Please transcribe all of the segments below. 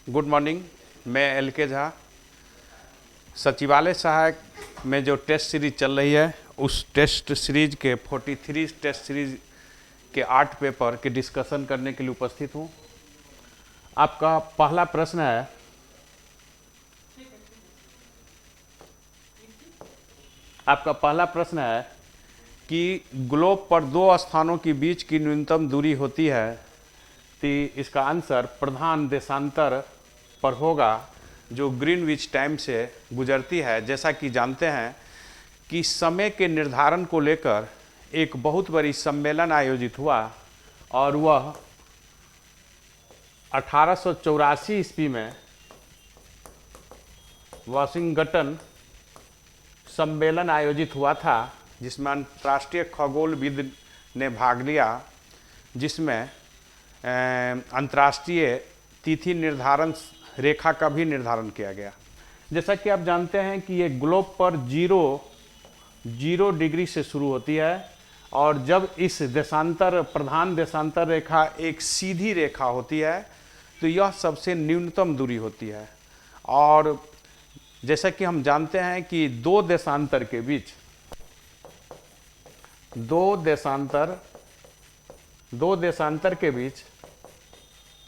Good morning. मैं LK Jha. सचिवालय सहायक में जो टेस्ट सीरीज चल रही है उस टेस्ट सीरीज के 43 टेस्ट सीरीज के 8 पेपर के डिस्कशन करने के लिए उपस्थित हूँ। आपका पहला प्रश्न है, कि ग्लोब पर दो स्थानों के बीच की न्यूनतम दूरी होती है, तो इसका आंसर प्रधान देशांतर पर होगा जो ग्रीनविच टाइम से गुजरती है। जैसा कि जानते हैं कि समय के निर्धारण को लेकर एक बहुत बड़ी सम्मेलन आयोजित हुआ और वह 1884 ईस्वी में वाशिंगटन सम्मेलन आयोजित हुआ था, जिसमें अंतर्राष्ट्रीय खगोलविद ने भाग लिया, जिसमें अंतर्राष्ट्रीय तिथि निर्धारण रेखा का भी निर्धारण किया गया। जैसा कि आप जानते हैं कि ये ग्लोब पर जीरो डिग्री से शुरू होती है और जब इस प्रधान देशांतर रेखा एक सीधी रेखा होती है तो यह सबसे न्यूनतम दूरी होती है। और जैसा कि हम जानते हैं कि दो देशांतर के बीच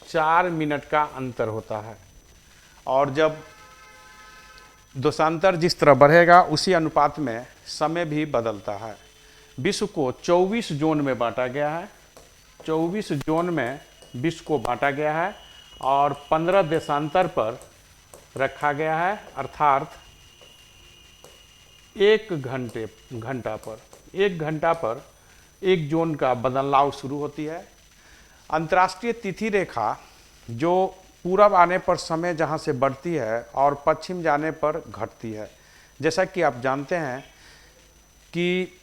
4 मिनट का अंतर होता है और जब देशांतर जिस तरह बढ़ेगा उसी अनुपात में समय भी बदलता है। विश्व को 24 जोन में बांटा गया है। 24 जोन में विश्व को बांटा गया है और 15 देशांतर पर रखा गया है, अर्थात 1 घंटा पर एक जोन का बदलाव शुरू होती है। अंतर्राष्ट्रीय तिथि रेखा जो पूरब आने पर समय जहां से बढ़ती है और पश्चिम जाने पर घटती है। जैसा कि आप जानते हैं कि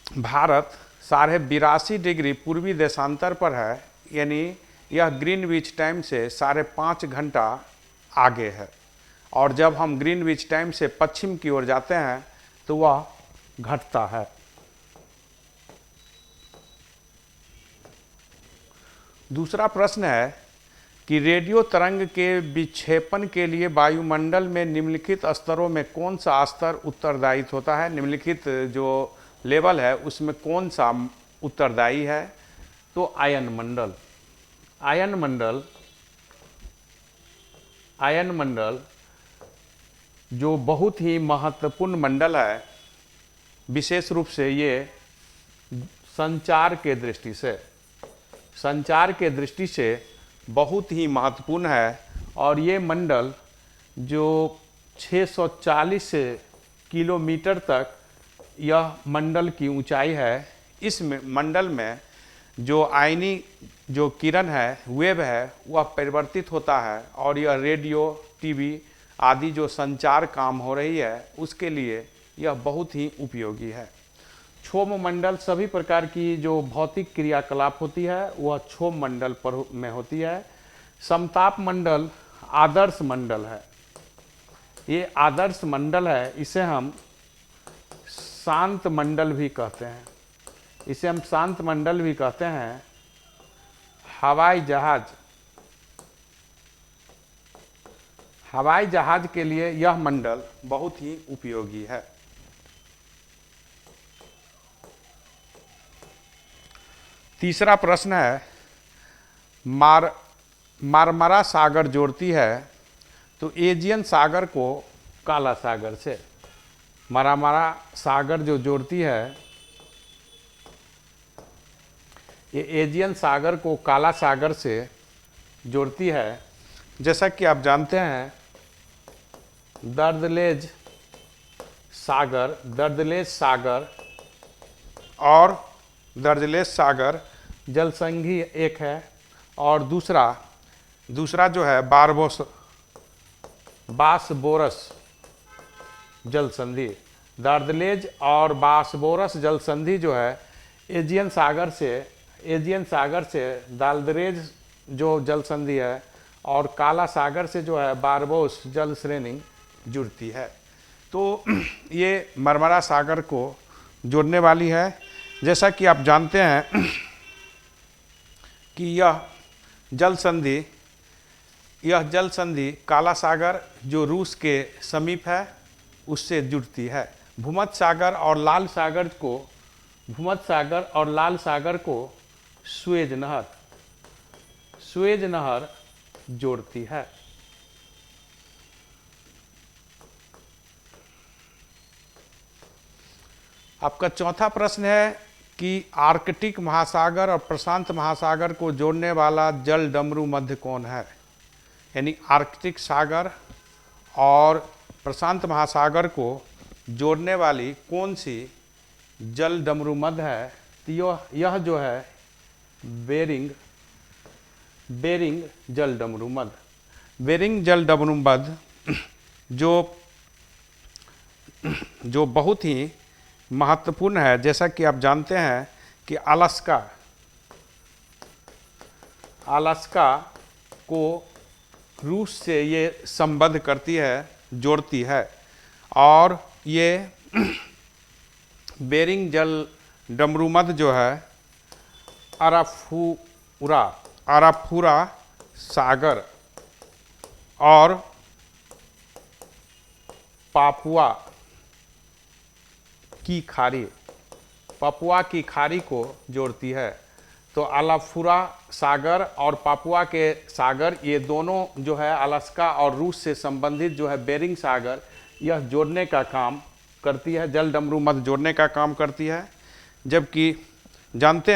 भारत 82.5 डिग्री पूर्वी देशांतर पर है, यानी यह ग्रीनविच टाइम से 5.5 घंटा आगे है। और जब हम ग्रीनविच टाइम से पश्चिम की ओर जाते हैं तो वह घटता है। दूसरा प्रश्न है कि रेडियो तरंग के विक्षेपण के लिए वायुमंडल में निम्नलिखित स्तरों में कौन सा स्तर उत्तरदायी होता है। निम्नलिखित जो लेवल है उसमें कौन सा उत्तरदायी है? तो आयन मंडल जो बहुत ही महत्वपूर्ण मंडल है, विशेष रूप से ये संचार के दृष्टि से बहुत ही महत्वपूर्ण है। और ये मंडल जो 640 किलोमीटर तक यह मंडल की ऊंचाई है, इस मंडल में जो आयनी जो किरण है, वेव है, वह परिवर्तित होता है और यह रेडियो, टीवी आदि जो संचार काम हो रही है उसके लिए यह बहुत ही उपयोगी है। क्षोभ मंडल सभी प्रकार की जो भौतिक क्रियाकलाप होती है वह क्षोभ मंडल पर में होती है। समताप मंडल आदर्श मंडल है। ये आदर्श मंडल है, इसे हम शांत मंडल भी कहते हैं। हवाई जहाज के लिए यह मंडल बहुत ही उपयोगी है। तीसरा प्रश्न है, मारमारा सागर जोड़ती है तो एजियन सागर को काला सागर से। मारमारा सागर जो जोड़ती है, ये एजियन सागर को काला सागर से जोड़ती है। जैसा कि आप जानते हैं दर्दलेज सागर जलसंधि एक है और दूसरा जो है बासबोरस जलसंधि। दार्दलेज और बासबोरस जलसंधि जो है एजियन सागर से दार्दलेज जो जलसंधि है और काला सागर से जो है बारबोस जल श्रेणी जुड़ती है। तो ये मारमारा सागर को जोड़ने वाली है। जैसा कि आप जानते हैं कि यह जल संधि यह जल संधि काला सागर जो रूस के समीप है उससे जुड़ती है। भूमध्य सागर और लाल सागर को सुएज नहर जोड़ती है। आपका चौथा प्रश्न है कि आर्कटिक महासागर और प्रशांत महासागर को जोड़ने वाला जल डमरू मध्य कौन है। यानी आर्कटिक सागर और प्रशांत महासागर को जोड़ने वाली कौन सी जल डमरू मध्य है। तो यह जो है बेरिंग जल डमरू मध्य। बेरिंग जल डमरू मध्य जो बहुत ही महत्वपूर्ण है। जैसा कि आप जानते हैं कि अलास्का को रूस से ये संबद्ध करती है, जोड़ती है। और ये बेरिंग जल डमरू मध्य जो है अराफुरा सागर और पापुआ की खाड़ी को जोड़ती है। तो अलाफुरा सागर और पापुआ के सागर ये दोनों जो है अलास्का और रूस से संबंधित जो है बेरिंग सागर, यह जोड़ने का काम करती है, जल डमरू मध्य जोड़ने का काम करती है। जबकि जानते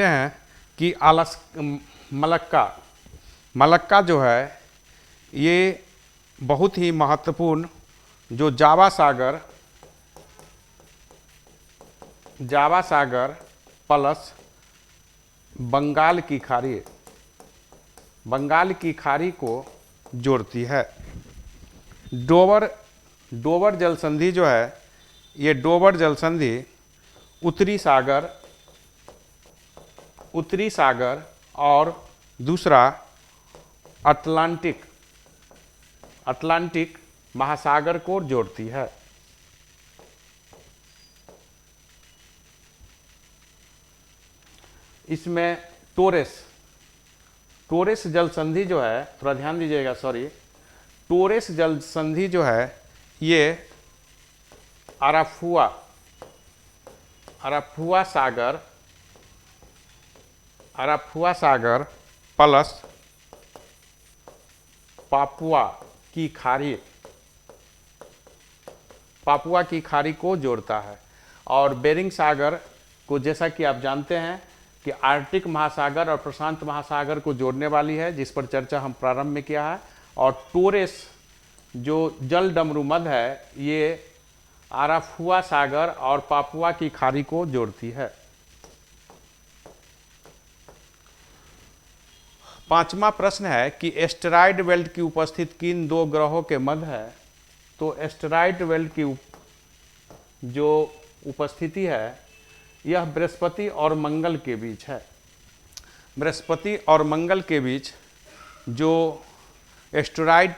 हैं कि मलक्का जो है ये बहुत ही महत्वपूर्ण जो जावा सागर प्लस बंगाल की खाड़ी को जोड़ती है। डोबर जल संधि जो है, ये डोबर जल संधि उत्तरी सागर और दूसरा अटलांटिक महासागर को जोड़ती है। इसमें टोरेस जल संधि जो है, थोड़ा ध्यान दीजिएगा, टोरेस जल संधि जो है ये अराफुआ सागर प्लस पापुआ की खाड़ी को जोड़ता है। और बेरिंग सागर को जैसा कि आप जानते हैं कि आर्कटिक महासागर और प्रशांत महासागर को जोड़ने वाली है, जिस पर चर्चा हम प्रारंभ में किया है। और टोरेस जो जल डमरू मध्य है ये अराफुआ सागर और पापुआ की खाड़ी को जोड़ती है। पांचवा प्रश्न है कि एस्टेरॉयड बेल्ट की उपस्थिति किन दो ग्रहों के मध्य है। तो एस्टेरॉयड बेल्ट की जो उपस्थिति है यह बृहस्पति और मंगल के बीच है। बृहस्पति और मंगल के बीच जो एस्टेरॉयड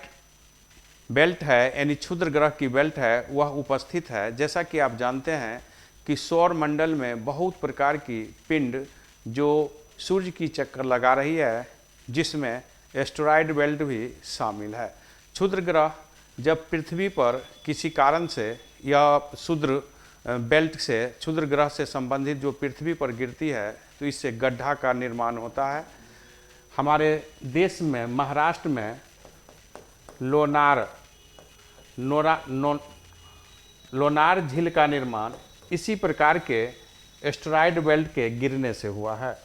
बेल्ट है यानी क्षुद्र ग्रह की बेल्ट है वह उपस्थित है। जैसा कि आप जानते हैं कि सौर मंडल में बहुत प्रकार की पिंड जो सूर्य की चक्कर लगा रही है, जिसमें एस्टेरॉयड बेल्ट भी शामिल है। क्षुद्र ग्रह जब पृथ्वी पर किसी कारण से या क्षुद्र बेल्ट से, क्षुद्र ग्रह से संबंधित जो पृथ्वी पर गिरती है तो इससे गड्ढा का निर्माण होता है। हमारे देश में महाराष्ट्र में लोनार झील का निर्माण इसी प्रकार के एस्टेरॉयड बेल्ट के गिरने से हुआ है।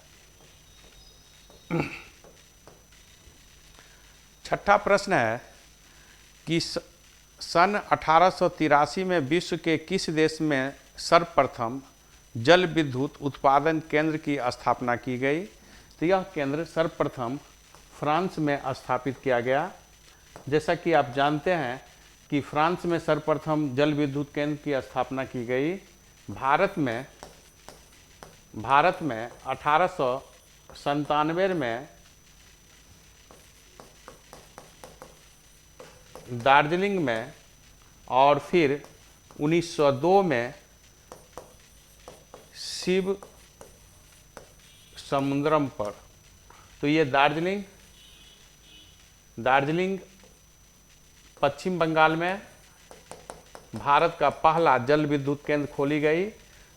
छठा प्रश्न है कि सन 1883 में विश्व के किस देश में सर्वप्रथम जल विद्युत उत्पादन केंद्र की स्थापना की गई। तो यह केंद्र सर्वप्रथम फ्रांस में स्थापित किया गया। जैसा कि आप जानते हैं कि फ्रांस में सर्वप्रथम जल विद्युत केंद्र की स्थापना की गई। भारत में 1897 में दार्जिलिंग में और फिर 1902 में शिव समुद्रम पर। तो तो ये दार्जिलिंग पश्चिम बंगाल में भारत का पहला जल विद्युत केंद्र खोली गई।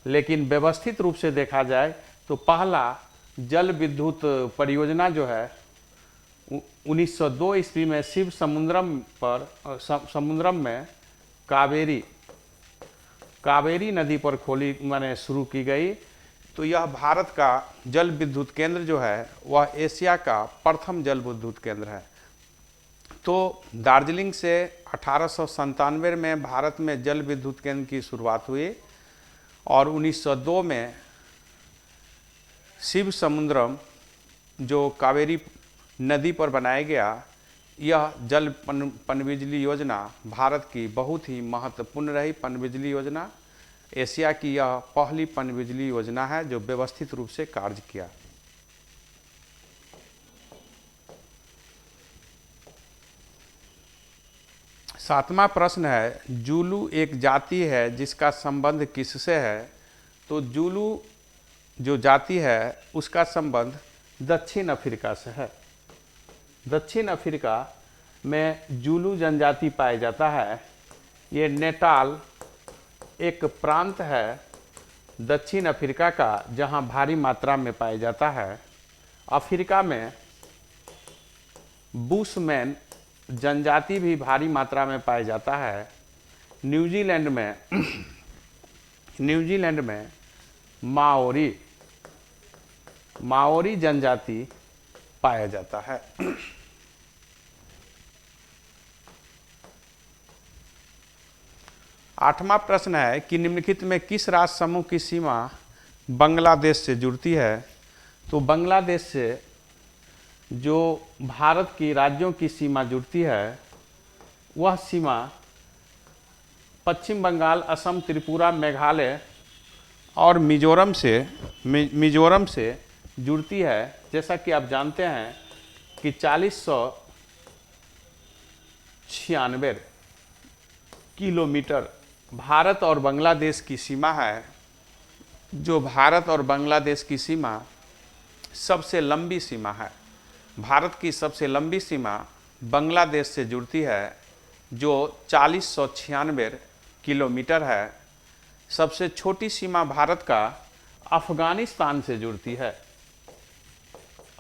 लेकिन व्यवस्थित रूप से देखा जाए तो पहला जल विद्युत परियोजना जो है 1902 ईस्वी में शिव समुद्रम में कावेरी नदी पर माने शुरू की गई। तो यह भारत का जल विद्युत केंद्र जो है वह एशिया का प्रथम जल विद्युत केंद्र है। तो दार्जिलिंग से 1897 में भारत में जल विद्युत केंद्र की शुरुआत हुई और 1902 में शिव समुद्रम जो कावेरी नदी पर बनाया गया, यह जल पनबिजली योजना भारत की बहुत ही महत्वपूर्ण रही पनबिजली योजना। एशिया की यह पहली पनबिजली योजना है जो व्यवस्थित रूप से कार्य किया। सातवां प्रश्न है, जूलू एक जाति है जिसका संबंध किससे है? तो जूलू जो जाति है उसका संबंध दक्षिण अफ्रीका से है। दक्षिण अफ्रीका में जूलू जनजाति पाया जाता है। ये नेटाल एक प्रांत है दक्षिण अफ्रीका का जहां भारी मात्रा में पाया जाता है। अफ्रीका में बुशमैन जनजाति भी भारी मात्रा में पाया जाता है। न्यूजीलैंड में माओरी जनजाति पाया जाता है। आठवां प्रश्न है कि निम्नलिखित में किस राज्य समूह की सीमा बांग्लादेश से जुड़ती है? तो बांग्लादेश से जो भारत की राज्यों की सीमा जुड़ती है वह सीमा पश्चिम बंगाल, असम, त्रिपुरा, मेघालय और मिजोरम से जुड़ती है। जैसा कि आप जानते हैं कि 4096 किलोमीटर भारत और बांग्लादेश की सीमा है। जो भारत और बांग्लादेश की सीमा सबसे लंबी सीमा है। भारत की सबसे लंबी सीमा बांग्लादेश से जुड़ती है जो 4096 किलोमीटर है। सबसे छोटी सीमा भारत का अफगानिस्तान से जुड़ती है।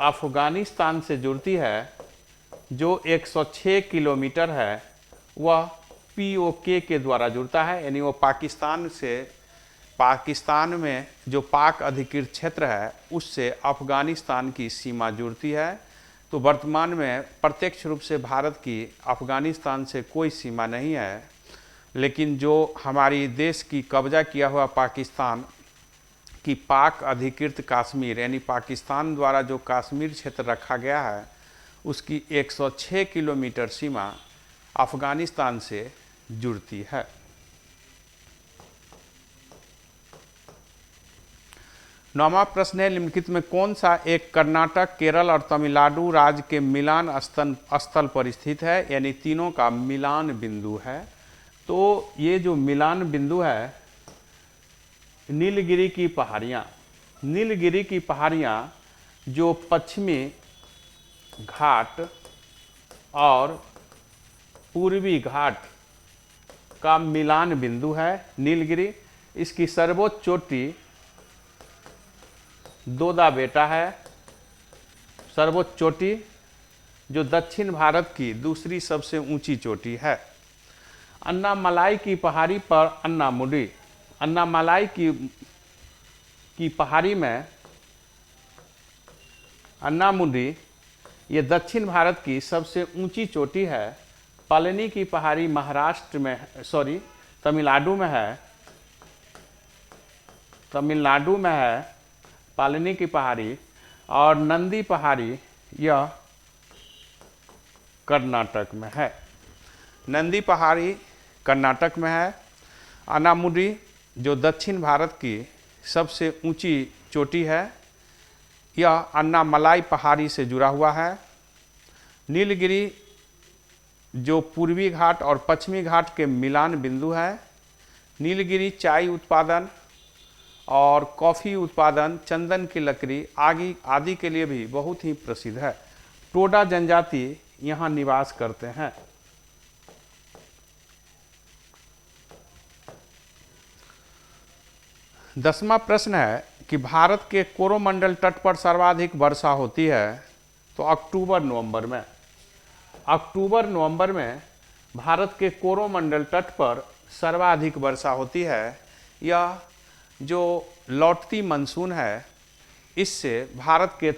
अफगानिस्तान से जुड़ती है जो 106 किलोमीटर है। वह POK के द्वारा जुड़ता है, यानी वो पाकिस्तान में जो पाक अधिकृत क्षेत्र है उससे अफगानिस्तान की सीमा जुड़ती है। तो वर्तमान में प्रत्यक्ष रूप से भारत की अफगानिस्तान से कोई सीमा नहीं है, लेकिन जो हमारी देश की कब्जा किया हुआ पाकिस्तान की पाक अधिकृत कश्मीर, यानी पाकिस्तान द्वारा जो कश्मीर क्षेत्र रखा गया है उसकी 106 किलोमीटर सीमा अफगानिस्तान से जुड़ती है। नौवां प्रश्न है, निम्नलिखित में कौन सा एक कर्नाटक, केरल और तमिलनाडु राज्य के मिलान स्थल पर स्थित है, यानी तीनों का मिलान बिंदु है? तो ये जो मिलान बिंदु है नीलगिरी की पहाड़ियाँ जो पश्चिमी घाट और पूर्वी घाट का मिलान बिंदु है नीलगिरी। इसकी सर्वोच्च चोटी दोदा बेटा है। सर्वोच्च चोटी जो दक्षिण भारत की दूसरी सबसे ऊंची चोटी है। अन्नामलाई की पहाड़ी पर अन्नामलाई की पहाड़ी में अन्नामुडी ये दक्षिण भारत की सबसे ऊंची चोटी है। पलनी की पहाड़ी तमिलनाडु में है पालनी की पहाड़ी, और नंदी पहाड़ी यह कर्नाटक में है। नंदी पहाड़ी कर्नाटक में है। अन्नामुडी जो दक्षिण भारत की सबसे ऊंची चोटी है यह अन्नामलाई पहाड़ी से जुड़ा हुआ है। नीलगिरी जो पूर्वी घाट और पश्चिमी घाट के मिलान बिंदु है। नीलगिरी चाय उत्पादन और कॉफ़ी उत्पादन, चंदन की लकड़ी आदि के लिए भी बहुत ही प्रसिद्ध है। टोडा जनजाति यहाँ निवास करते हैं। दसवां प्रश्न है कि भारत के कोरोमंडल तट पर सर्वाधिक वर्षा होती है, तो अक्टूबर नवंबर में। अक्टूबर नवंबर में भारत के कोरोमंडल तट पर सर्वाधिक वर्षा होती है। यह जो लौटती मानसून है, इससे भारत के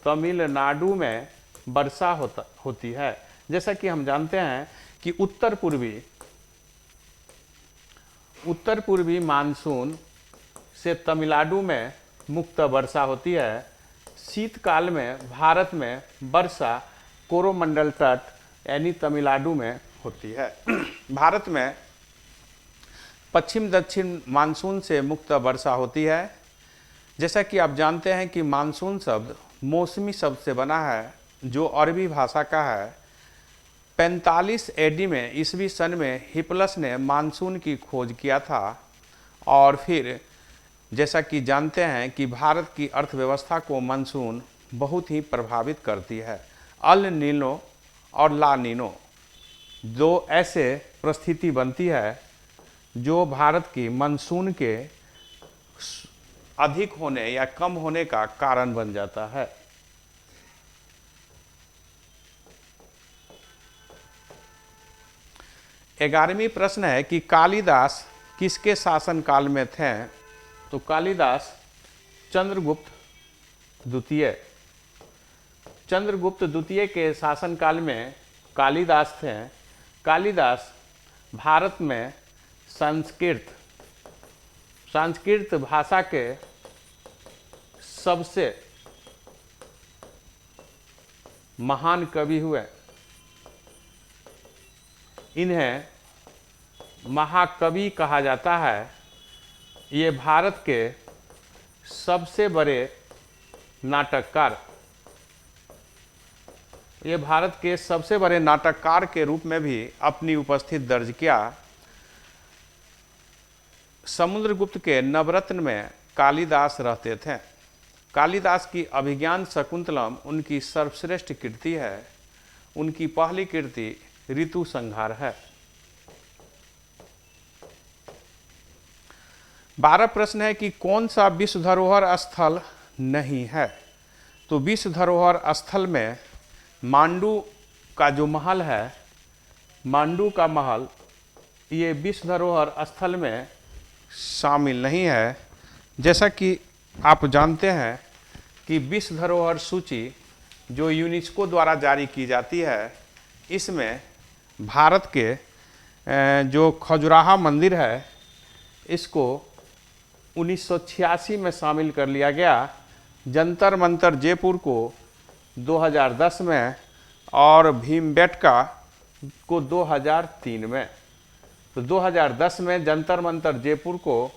तमिलनाडु में वर्षा होती है। जैसा कि हम जानते हैं कि उत्तर पूर्वी मानसून से तमिलनाडु में मुक्त वर्षा होती है। शीतकाल में भारत में वर्षा कोरोमंडल तट यानी तमिलनाडु में होती है। भारत में पश्चिम दक्षिण मानसून से मुक्त वर्षा होती है। जैसा कि आप जानते हैं कि मानसून शब्द मौसमी शब्द से बना है, जो अरबी भाषा का है। 45 एडी में ईसवी सन में हिप्पलस ने मानसून की खोज किया था। और फिर जैसा कि जानते हैं कि भारत की अर्थव्यवस्था को मानसून बहुत ही प्रभावित करती है। अल नीनो और ला नीनो दो ऐसे परिस्थिति बनती है जो भारत की मानसून के अधिक होने या कम होने का कारण बन जाता है। ग्यारहवीं प्रश्न है कि कालिदास किसके शासनकाल में थे, तो कालिदास चंद्रगुप्त द्वितीय के शासनकाल में कालिदास थे। कालिदास भारत में संस्कृत भाषा के सबसे महान कवि हुए। इन्हें महाकवि कहा जाता है। ये भारत के सबसे बड़े नाटककार के रूप में भी अपनी उपस्थिति दर्ज किया। समुद्रगुप्त के नवरत्न में कालिदास रहते थे। कालिदास की अभिज्ञान शकुंतलम उनकी सर्वश्रेष्ठ कृति है। उनकी पहली कृति ऋतु संहार है। 12 प्रश्न है कि कौन सा विश्व धरोहर स्थल नहीं है, तो विश्व धरोहर स्थल में मांडू का जो महल है, मांडू का महल, ये विश्व धरोहर स्थल में शामिल नहीं है। जैसा कि आप जानते हैं कि विश्व धरोहर सूची जो यूनेस्को द्वारा जारी की जाती है, इसमें भारत के जो खजुराहो मंदिर है, इसको 1986 में शामिल कर लिया गया। जंतर मंतर जयपुर को 2010 में और भीमबेटका को 2003 में। तो 2010 में जंतर मंतर जयपुर को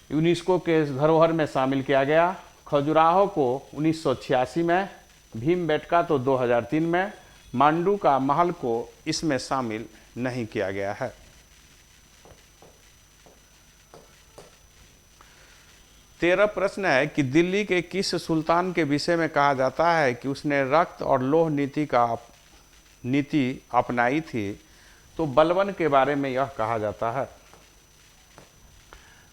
यूनेस्को के धरोहर में शामिल किया गया। खजुराहो को 1986 में, भीमबेटका तो 2003 में, मांडू का महल को इसमें शामिल नहीं किया गया है। तेरह प्रश्न है कि दिल्ली के किस सुल्तान के विषय में कहा जाता है कि उसने रक्त और लौह नीति अपनाई थी, तो बलबन के बारे में यह कहा जाता है।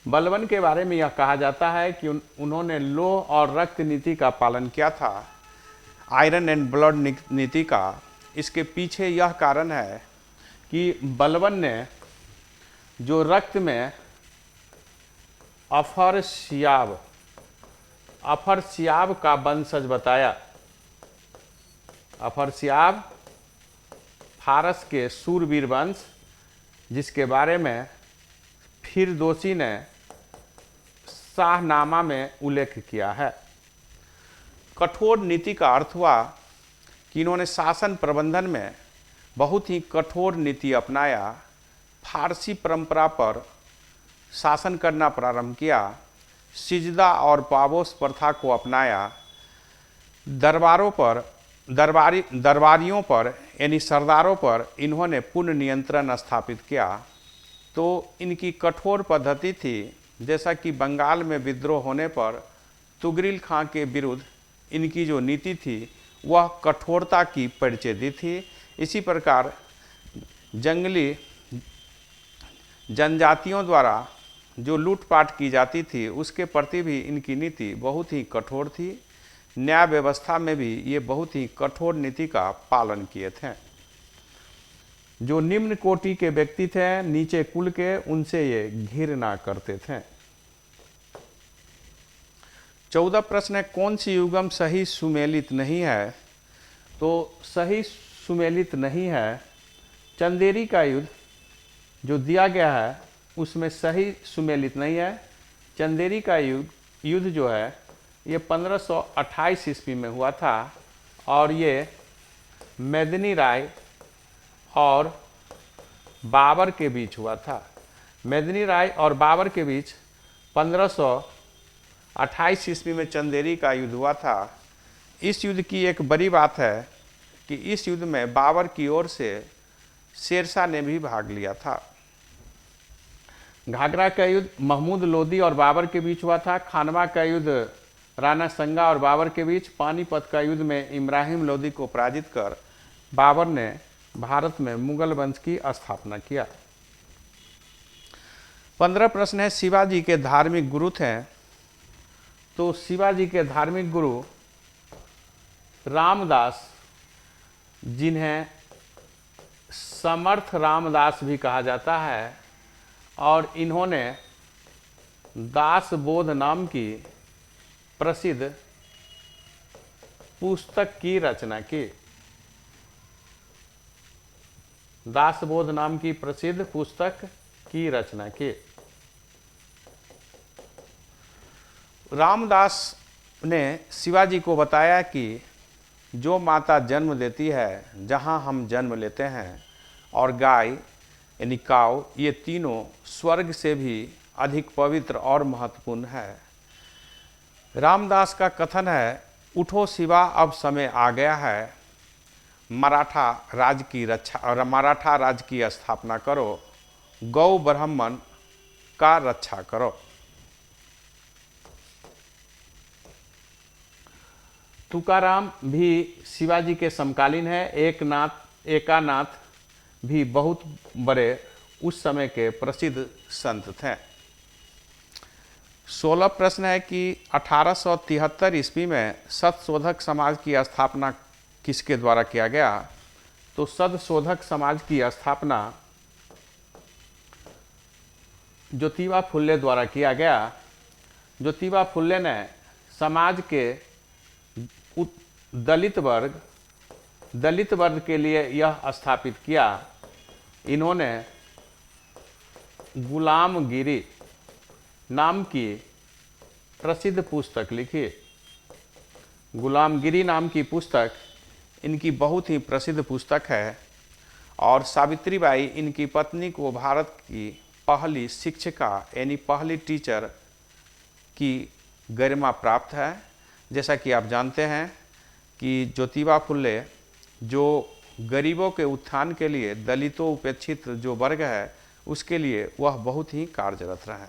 बलबन के बारे में यह कहा जाता है कि उन्होंने लौह और रक्त नीति का पालन किया था, आयरन एंड ब्लड नीति का। इसके पीछे यह कारण है कि बलबन ने जो रक्त में अफर सियाब का वंशज बताया। अफर सियाब फारस के सूरवीर वंश, जिसके बारे में फिरदौसी ने शाहनामा में उल्लेख किया है। कठोर नीति का अर्थ हुआ कि इन्होंने शासन प्रबंधन में बहुत ही कठोर नीति अपनाया। फारसी परंपरा पर शासन करना प्रारंभ किया। सिजदा और पाबोस प्रथा को अपनाया। दरबारियों पर यानी सरदारों पर इन्होंने पूर्ण नियंत्रण स्थापित किया। तो इनकी कठोर पद्धति थी, जैसा कि बंगाल में विद्रोह होने पर तुगरिल खां के विरुद्ध इनकी जो नीति थी वह कठोरता की परिचय दी थी। इसी प्रकार जंगली जनजातियों द्वारा जो लूटपाट की जाती थी उसके प्रति भी इनकी नीति बहुत ही कठोर थी। न्याय व्यवस्था में भी ये बहुत ही कठोर नीति का पालन किए थे। जो निम्न कोटि के व्यक्ति थे, नीचे कुल के, उनसे ये घृणा करते थे। 14 प्रश्न है, कौन सी युगम सही सुमेलित नहीं है? तो सही सुमेलित नहीं है, चंदेरी का युद्ध जो दिया गया है उसमें सही सुमेलित नहीं है। चंदेरी का युद्ध जो है ये 1528 ईस्वी में हुआ था और ये मेदिनी राय और बाबर के बीच हुआ था। मेदिनी राय और बाबर के बीच 1528 ईस्वी में चंदेरी का युद्ध हुआ था। इस युद्ध की एक बड़ी बात है कि इस युद्ध में बाबर की ओर से शेरशाह ने भी भाग लिया था। घाघरा का युद्ध महमूद लोदी और बाबर के बीच हुआ था। खानवा का युद्ध राणा संगा और बाबर के बीच। पानीपत का युद्ध में इब्राहिम लोदी को पराजित कर बाबर ने भारत में मुगल वंश की स्थापना किया। 15 प्रश्न है, शिवाजी के धार्मिक गुरु थे? तो शिवाजी के धार्मिक गुरु रामदास, जिन्हें समर्थ रामदास भी कहा जाता है, और इन्होंने दासबोध नाम की प्रसिद्ध पुस्तक की रचना की। दासबोध नाम की प्रसिद्ध पुस्तक की रचना की। रामदास ने शिवाजी को बताया कि जो माता जन्म देती है, जहाँ हम जन्म लेते हैं, और गाय यानी काव, ये तीनों स्वर्ग से भी अधिक पवित्र और महत्वपूर्ण है। रामदास का कथन है, उठो शिवा, अब समय आ गया है, मराठा राज की रक्षा और मराठा राज की स्थापना करो, गौ ब्राह्मण का रक्षा करो। तुकाराम भी शिवाजी के समकालीन है। एकानाथ भी बहुत बड़े उस समय के प्रसिद्ध संत थे। 16 प्रश्न है कि 1873 ईस्वी में सतशोधक समाज की स्थापना किसके द्वारा किया गया? तो सतशोधक समाज की स्थापना ज्योतिबा फुल्ले द्वारा किया गया। ज्योतिबा फुल्ले ने समाज के दलित वर्ग के लिए यह स्थापित किया। इन्होंने गुलामगिरी नाम की प्रसिद्ध पुस्तक लिखी। गुलामगिरी नाम की पुस्तक इनकी बहुत ही प्रसिद्ध पुस्तक है, और सावित्रीबाई इनकी पत्नी को भारत की पहली शिक्षिका यानी पहली टीचर की गरिमा प्राप्त है। जैसा कि आप जानते हैं कि ज्योतिबा फुल्ले जो गरीबों के उत्थान के लिए, दलितों, उपेक्षित जो वर्ग है, उसके लिए वह बहुत ही कार्यरत रहे।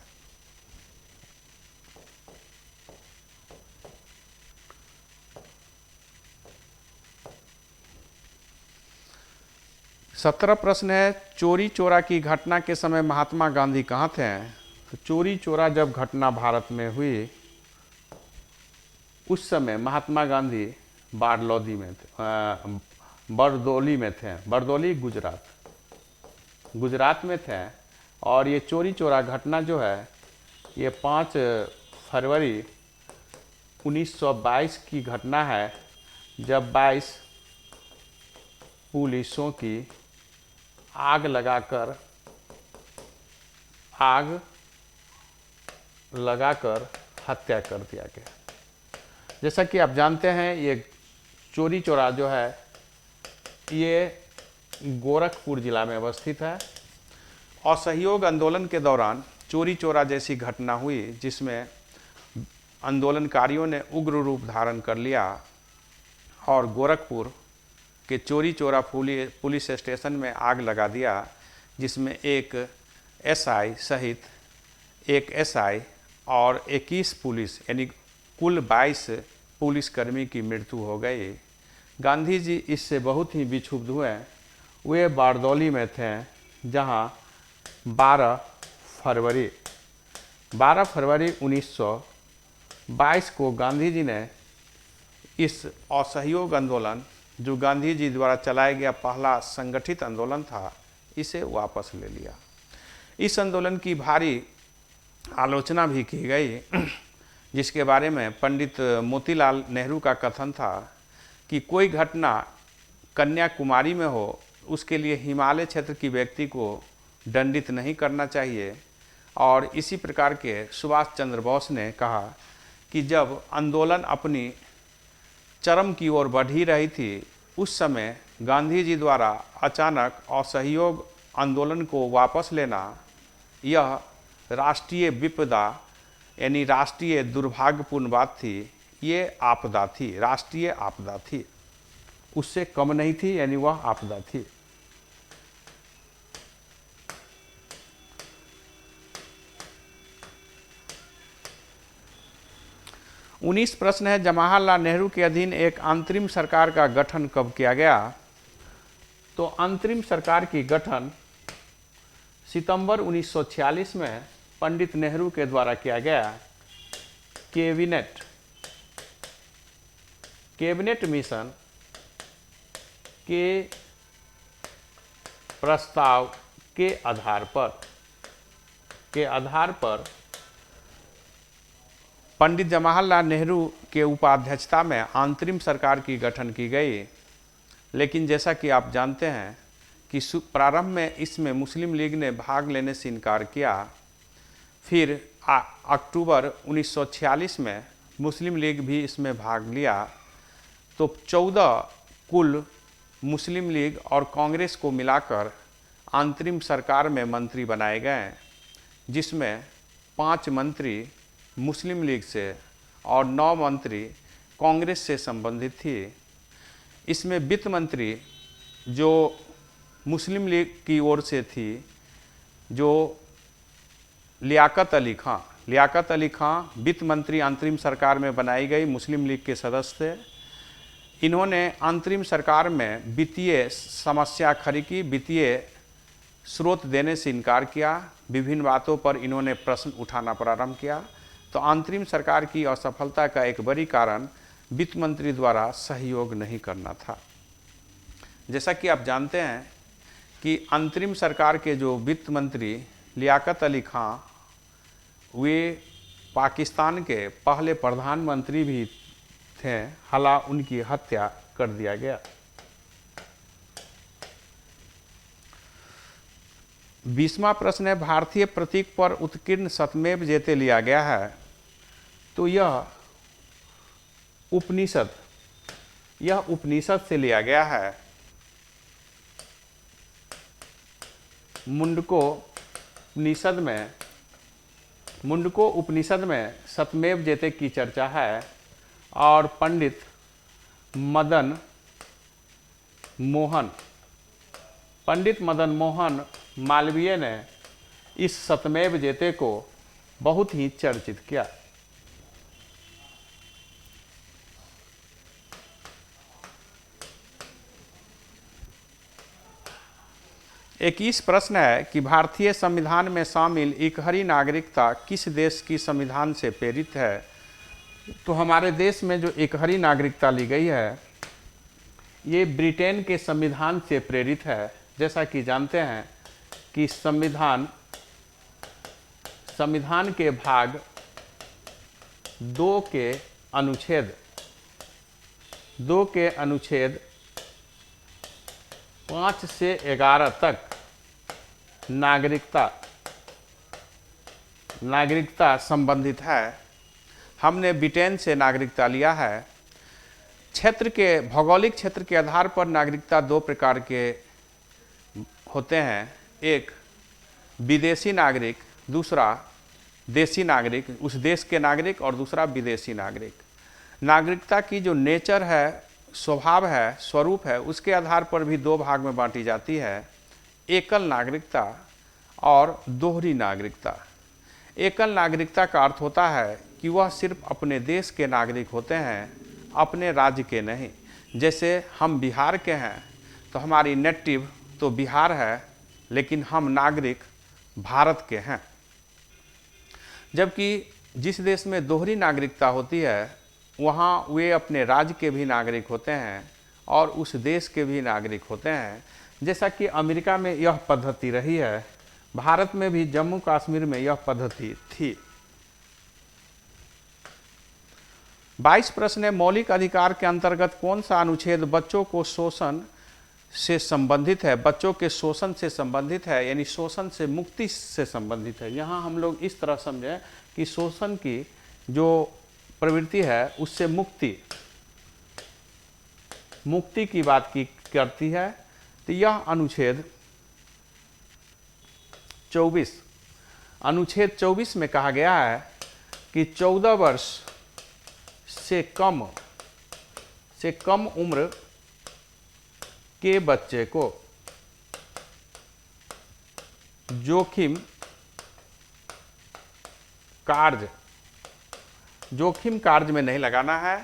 सत्रह प्रश्न है, चोरी चोरा की घटना के समय महात्मा गांधी कहाँ थे? तो चोरी चोरा जब घटना भारत में हुई उस समय महात्मा गांधी बारडोली में थे। बारडोली गुजरात में थे। और ये चोरी चोरा घटना जो है ये 5 फरवरी 1922 की घटना है, जब 22 पुलिसों की आग लगाकर हत्या कर दिया गया। जैसा कि आप जानते हैं ये चोरी चोरा जो है ये गोरखपुर जिला में अवस्थित है। असहयोग आंदोलन के दौरान चोरी चोरा जैसी घटना हुई, जिसमें आंदोलनकारियों ने उग्र रूप धारण कर लिया और गोरखपुर के चोरी चोरा पुलिस स्टेशन में आग लगा दिया, जिसमें एक एसआई सहित एक एसआई और 21 पुलिस यानी कुल 22 पुलिसकर्मी की मृत्यु हो गई। गांधी जी इससे बहुत ही विक्षुब्ध हुए। वे बारदौली में थे, जहां 12 फरवरी 1922 को गांधी जी ने इस असहयोग आंदोलन, जो गांधी जी द्वारा चलाया गया पहला संगठित आंदोलन था, इसे वापस ले लिया। इस आंदोलन की भारी आलोचना भी की गई, जिसके बारे में पंडित मोतीलाल नेहरू का कथन था कि कोई घटना कन्याकुमारी में हो, उसके लिए हिमालय क्षेत्र की व्यक्ति को दंडित नहीं करना चाहिए। और इसी प्रकार के सुभाष चंद्र बोस ने कहा कि जब आंदोलन अपनी चरम की ओर बढ़ ही रही थी, उस समय गांधी जी द्वारा अचानक असहयोग आंदोलन को वापस लेना, यह राष्ट्रीय विपदा यानी राष्ट्रीय दुर्भाग्यपूर्ण बात थी। ये आपदा थी, राष्ट्रीय आपदा थी, उससे कम नहीं थी, यानी वह आपदा थी। उन्नीस प्रश्न है, जवाहरलाल नेहरू के अधीन एक अंतरिम सरकार का गठन कब किया गया? तो अंतरिम सरकार की गठन सितंबर 1946 में पंडित नेहरू के द्वारा किया गया। कैबिनेट मिशन के प्रस्ताव के आधार पर पंडित जवाहरलाल नेहरू के उपाध्यक्षता में अंतरिम सरकार की गठन की गई। लेकिन जैसा कि आप जानते हैं कि प्रारंभ में इसमें मुस्लिम लीग ने भाग लेने से इनकार किया। फिर अक्टूबर 1946 में मुस्लिम लीग भी इसमें भाग लिया। तो 14 कुल मुस्लिम लीग और कांग्रेस को मिलाकर अंतरिम सरकार में मंत्री बनाए गए, जिसमें 5 मंत्री मुस्लिम लीग से और 9 मंत्री कांग्रेस से संबंधित थी। इसमें वित्त मंत्री जो मुस्लिम लीग की ओर से थी, जो लियाकत अली खां वित्त मंत्री अंतरिम सरकार में बनाई गई मुस्लिम लीग के सदस्य थे। इन्होंने अंतरिम सरकार में वित्तीय समस्या खड़ी की, वित्तीय स्रोत देने से इनकार किया। विभिन्न बातों पर इन्होंने प्रश्न उठाना प्रारंभ किया। तो अंतरिम सरकार की असफलता का एक बड़ी कारण वित्त मंत्री द्वारा सहयोग नहीं करना था। जैसा कि आप जानते हैं कि अंतरिम सरकार के जो वित्त मंत्री लियाकत अली खां, वे पाकिस्तान के पहले प्रधानमंत्री भी थे। हालांकि उनकी हत्या कर दिया गया। 20वां प्रश्न है, भारतीय प्रतीक पर उत्कीर्ण सत्यमेव जयते लिया गया है। तो यह उपनिषद से लिया गया है। मुंडको उपनिषद में सत्यमेव जयते की चर्चा है। और पंडित मदन मोहन मालवीय ने इस सत्यमेव जयते को बहुत ही चर्चित किया। एक इस प्रश्न है कि भारतीय संविधान में शामिल इकहरी नागरिकता किस देश की संविधान से प्रेरित है? तो हमारे देश में जो इकहरी नागरिकता ली गई है, ये ब्रिटेन के संविधान से प्रेरित है। जैसा कि जानते हैं कि संविधान के भाग 2 के अनुच्छेद 5 से 11 तक नागरिकता संबंधित है। हमने ब्रिटेन से नागरिकता लिया है। भौगोलिक क्षेत्र के आधार पर नागरिकता 2 प्रकार के होते हैं। एक विदेशी नागरिक, दूसरा देशी नागरिक, उस देश के नागरिक, और दूसरा विदेशी नागरिक। नागरिकता की जो नेचर है, स्वभाव है, स्वरूप है, उसके आधार पर भी 2 भाग में बांटी जाती है। एकल नागरिकता और दोहरी नागरिकता। एकल नागरिकता का अर्थ होता है कि वह सिर्फ अपने देश के नागरिक होते हैं, अपने राज्य के नहीं। जैसे हम बिहार के हैं तो हमारी नेटिव तो बिहार है, लेकिन हम नागरिक भारत के हैं। जबकि जिस देश में दोहरी नागरिकता होती है वहाँ वे अपने राज्य के भी नागरिक होते हैं और उस देश के भी नागरिक होते हैं। जैसा कि अमेरिका में यह पद्धति रही है, भारत में भी जम्मू कश्मीर में यह पद्धति थी। 22 प्रश्न है, मौलिक अधिकार के अंतर्गत कौन सा अनुच्छेद बच्चों को शोषण से संबंधित है? बच्चों के शोषण से संबंधित है, यानी शोषण से मुक्ति से संबंधित है। यहाँ हम लोग इस तरह समझें कि शोषण की जो प्रवृत्ति है उससे मुक्ति की बात की करती है। तो यह अनुच्छेद 24 में कहा गया है कि 14 वर्ष से कम उम्र के बच्चे को जोखिम कार्य में नहीं लगाना है।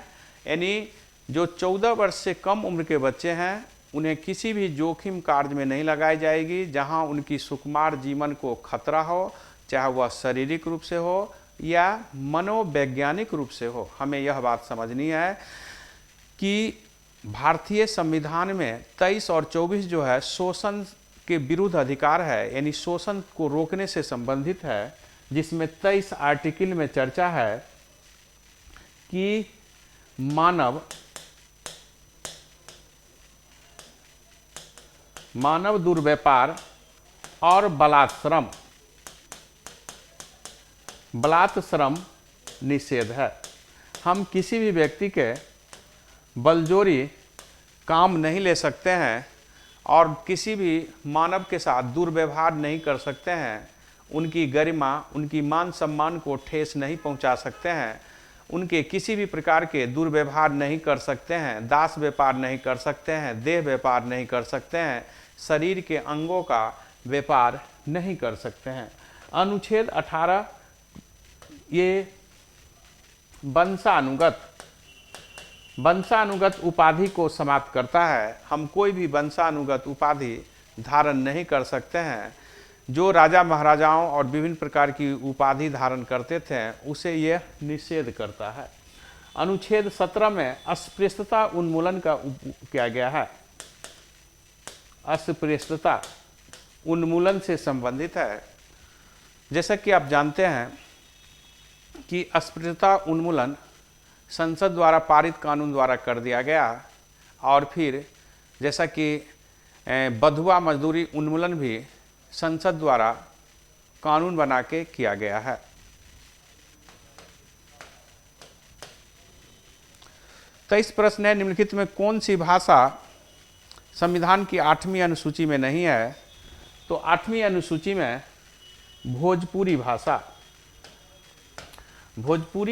यानी जो 14 वर्ष से कम उम्र के बच्चे हैं उन्हें किसी भी जोखिम कार्य में नहीं लगाई जाएगी जहां उनकी सुकुमार जीवन को खतरा हो, चाहे वह शारीरिक रूप से हो या मनोवैज्ञानिक रूप से हो। हमें यह बात समझनी है कि भारतीय संविधान में 23 और 24 जो है शोषण के विरुद्ध अधिकार है, यानी शोषण को रोकने से संबंधित है, जिसमें 23 आर्टिकल में चर्चा है कि मानव दुर्व्यापार और बलात्श्रम निषेध है। हम किसी भी व्यक्ति के बलजोरी काम नहीं ले सकते हैं और किसी भी मानव के साथ दुर्व्यवहार नहीं कर सकते हैं, उनकी गरिमा, उनकी मान सम्मान को ठेस नहीं पहुंचा सकते हैं, उनके किसी भी प्रकार के दुर्व्यवहार नहीं कर सकते हैं, दास व्यापार नहीं कर सकते हैं, देह व्यापार नहीं कर सकते हैं, शरीर के अंगों का व्यापार नहीं कर सकते हैं। अनुच्छेद 18 ये वंशानुगत उपाधि को समाप्त करता है। हम कोई भी वंशानुगत उपाधि धारण नहीं कर सकते हैं। जो राजा महाराजाओं और विभिन्न प्रकार की उपाधि धारण करते थे उसे यह निषेध करता है। अनुच्छेद 17 में अस्पृश्यता उन्मूलन का किया गया है। अस्पृश्यता उन्मूलन से संबंधित है। जैसा कि आप जानते हैं कि अस्पृश्यता उन्मूलन संसद द्वारा पारित कानून द्वारा कर दिया गया और फिर जैसा कि बंधुआ मजदूरी उन्मूलन भी संसद द्वारा कानून बना के किया गया है। तो इस प्रश्न है, निम्नलिखित में कौन सी भाषा संविधान की 8वीं अनुसूची में नहीं है? तो 8वीं अनुसूची में भोजपुरी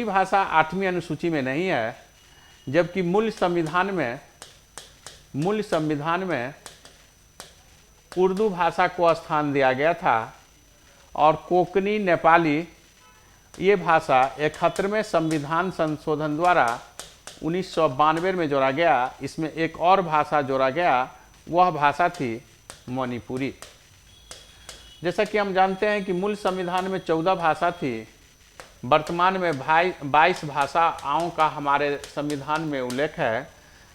भाषा 8वीं अनुसूची में नहीं है, जबकि मूल संविधान में उर्दू भाषा को स्थान दिया गया था और कोंकणी नेपाली ये भाषा 71वें संविधान संशोधन द्वारा 1992 में जोड़ा गया। इसमें एक और भाषा जोड़ा गया, वह भाषा थी मणिपुरी। जैसा कि हम जानते हैं कि मूल संविधान में 14 भाषा थी, वर्तमान में 22 भाषाओं का हमारे संविधान में उल्लेख है,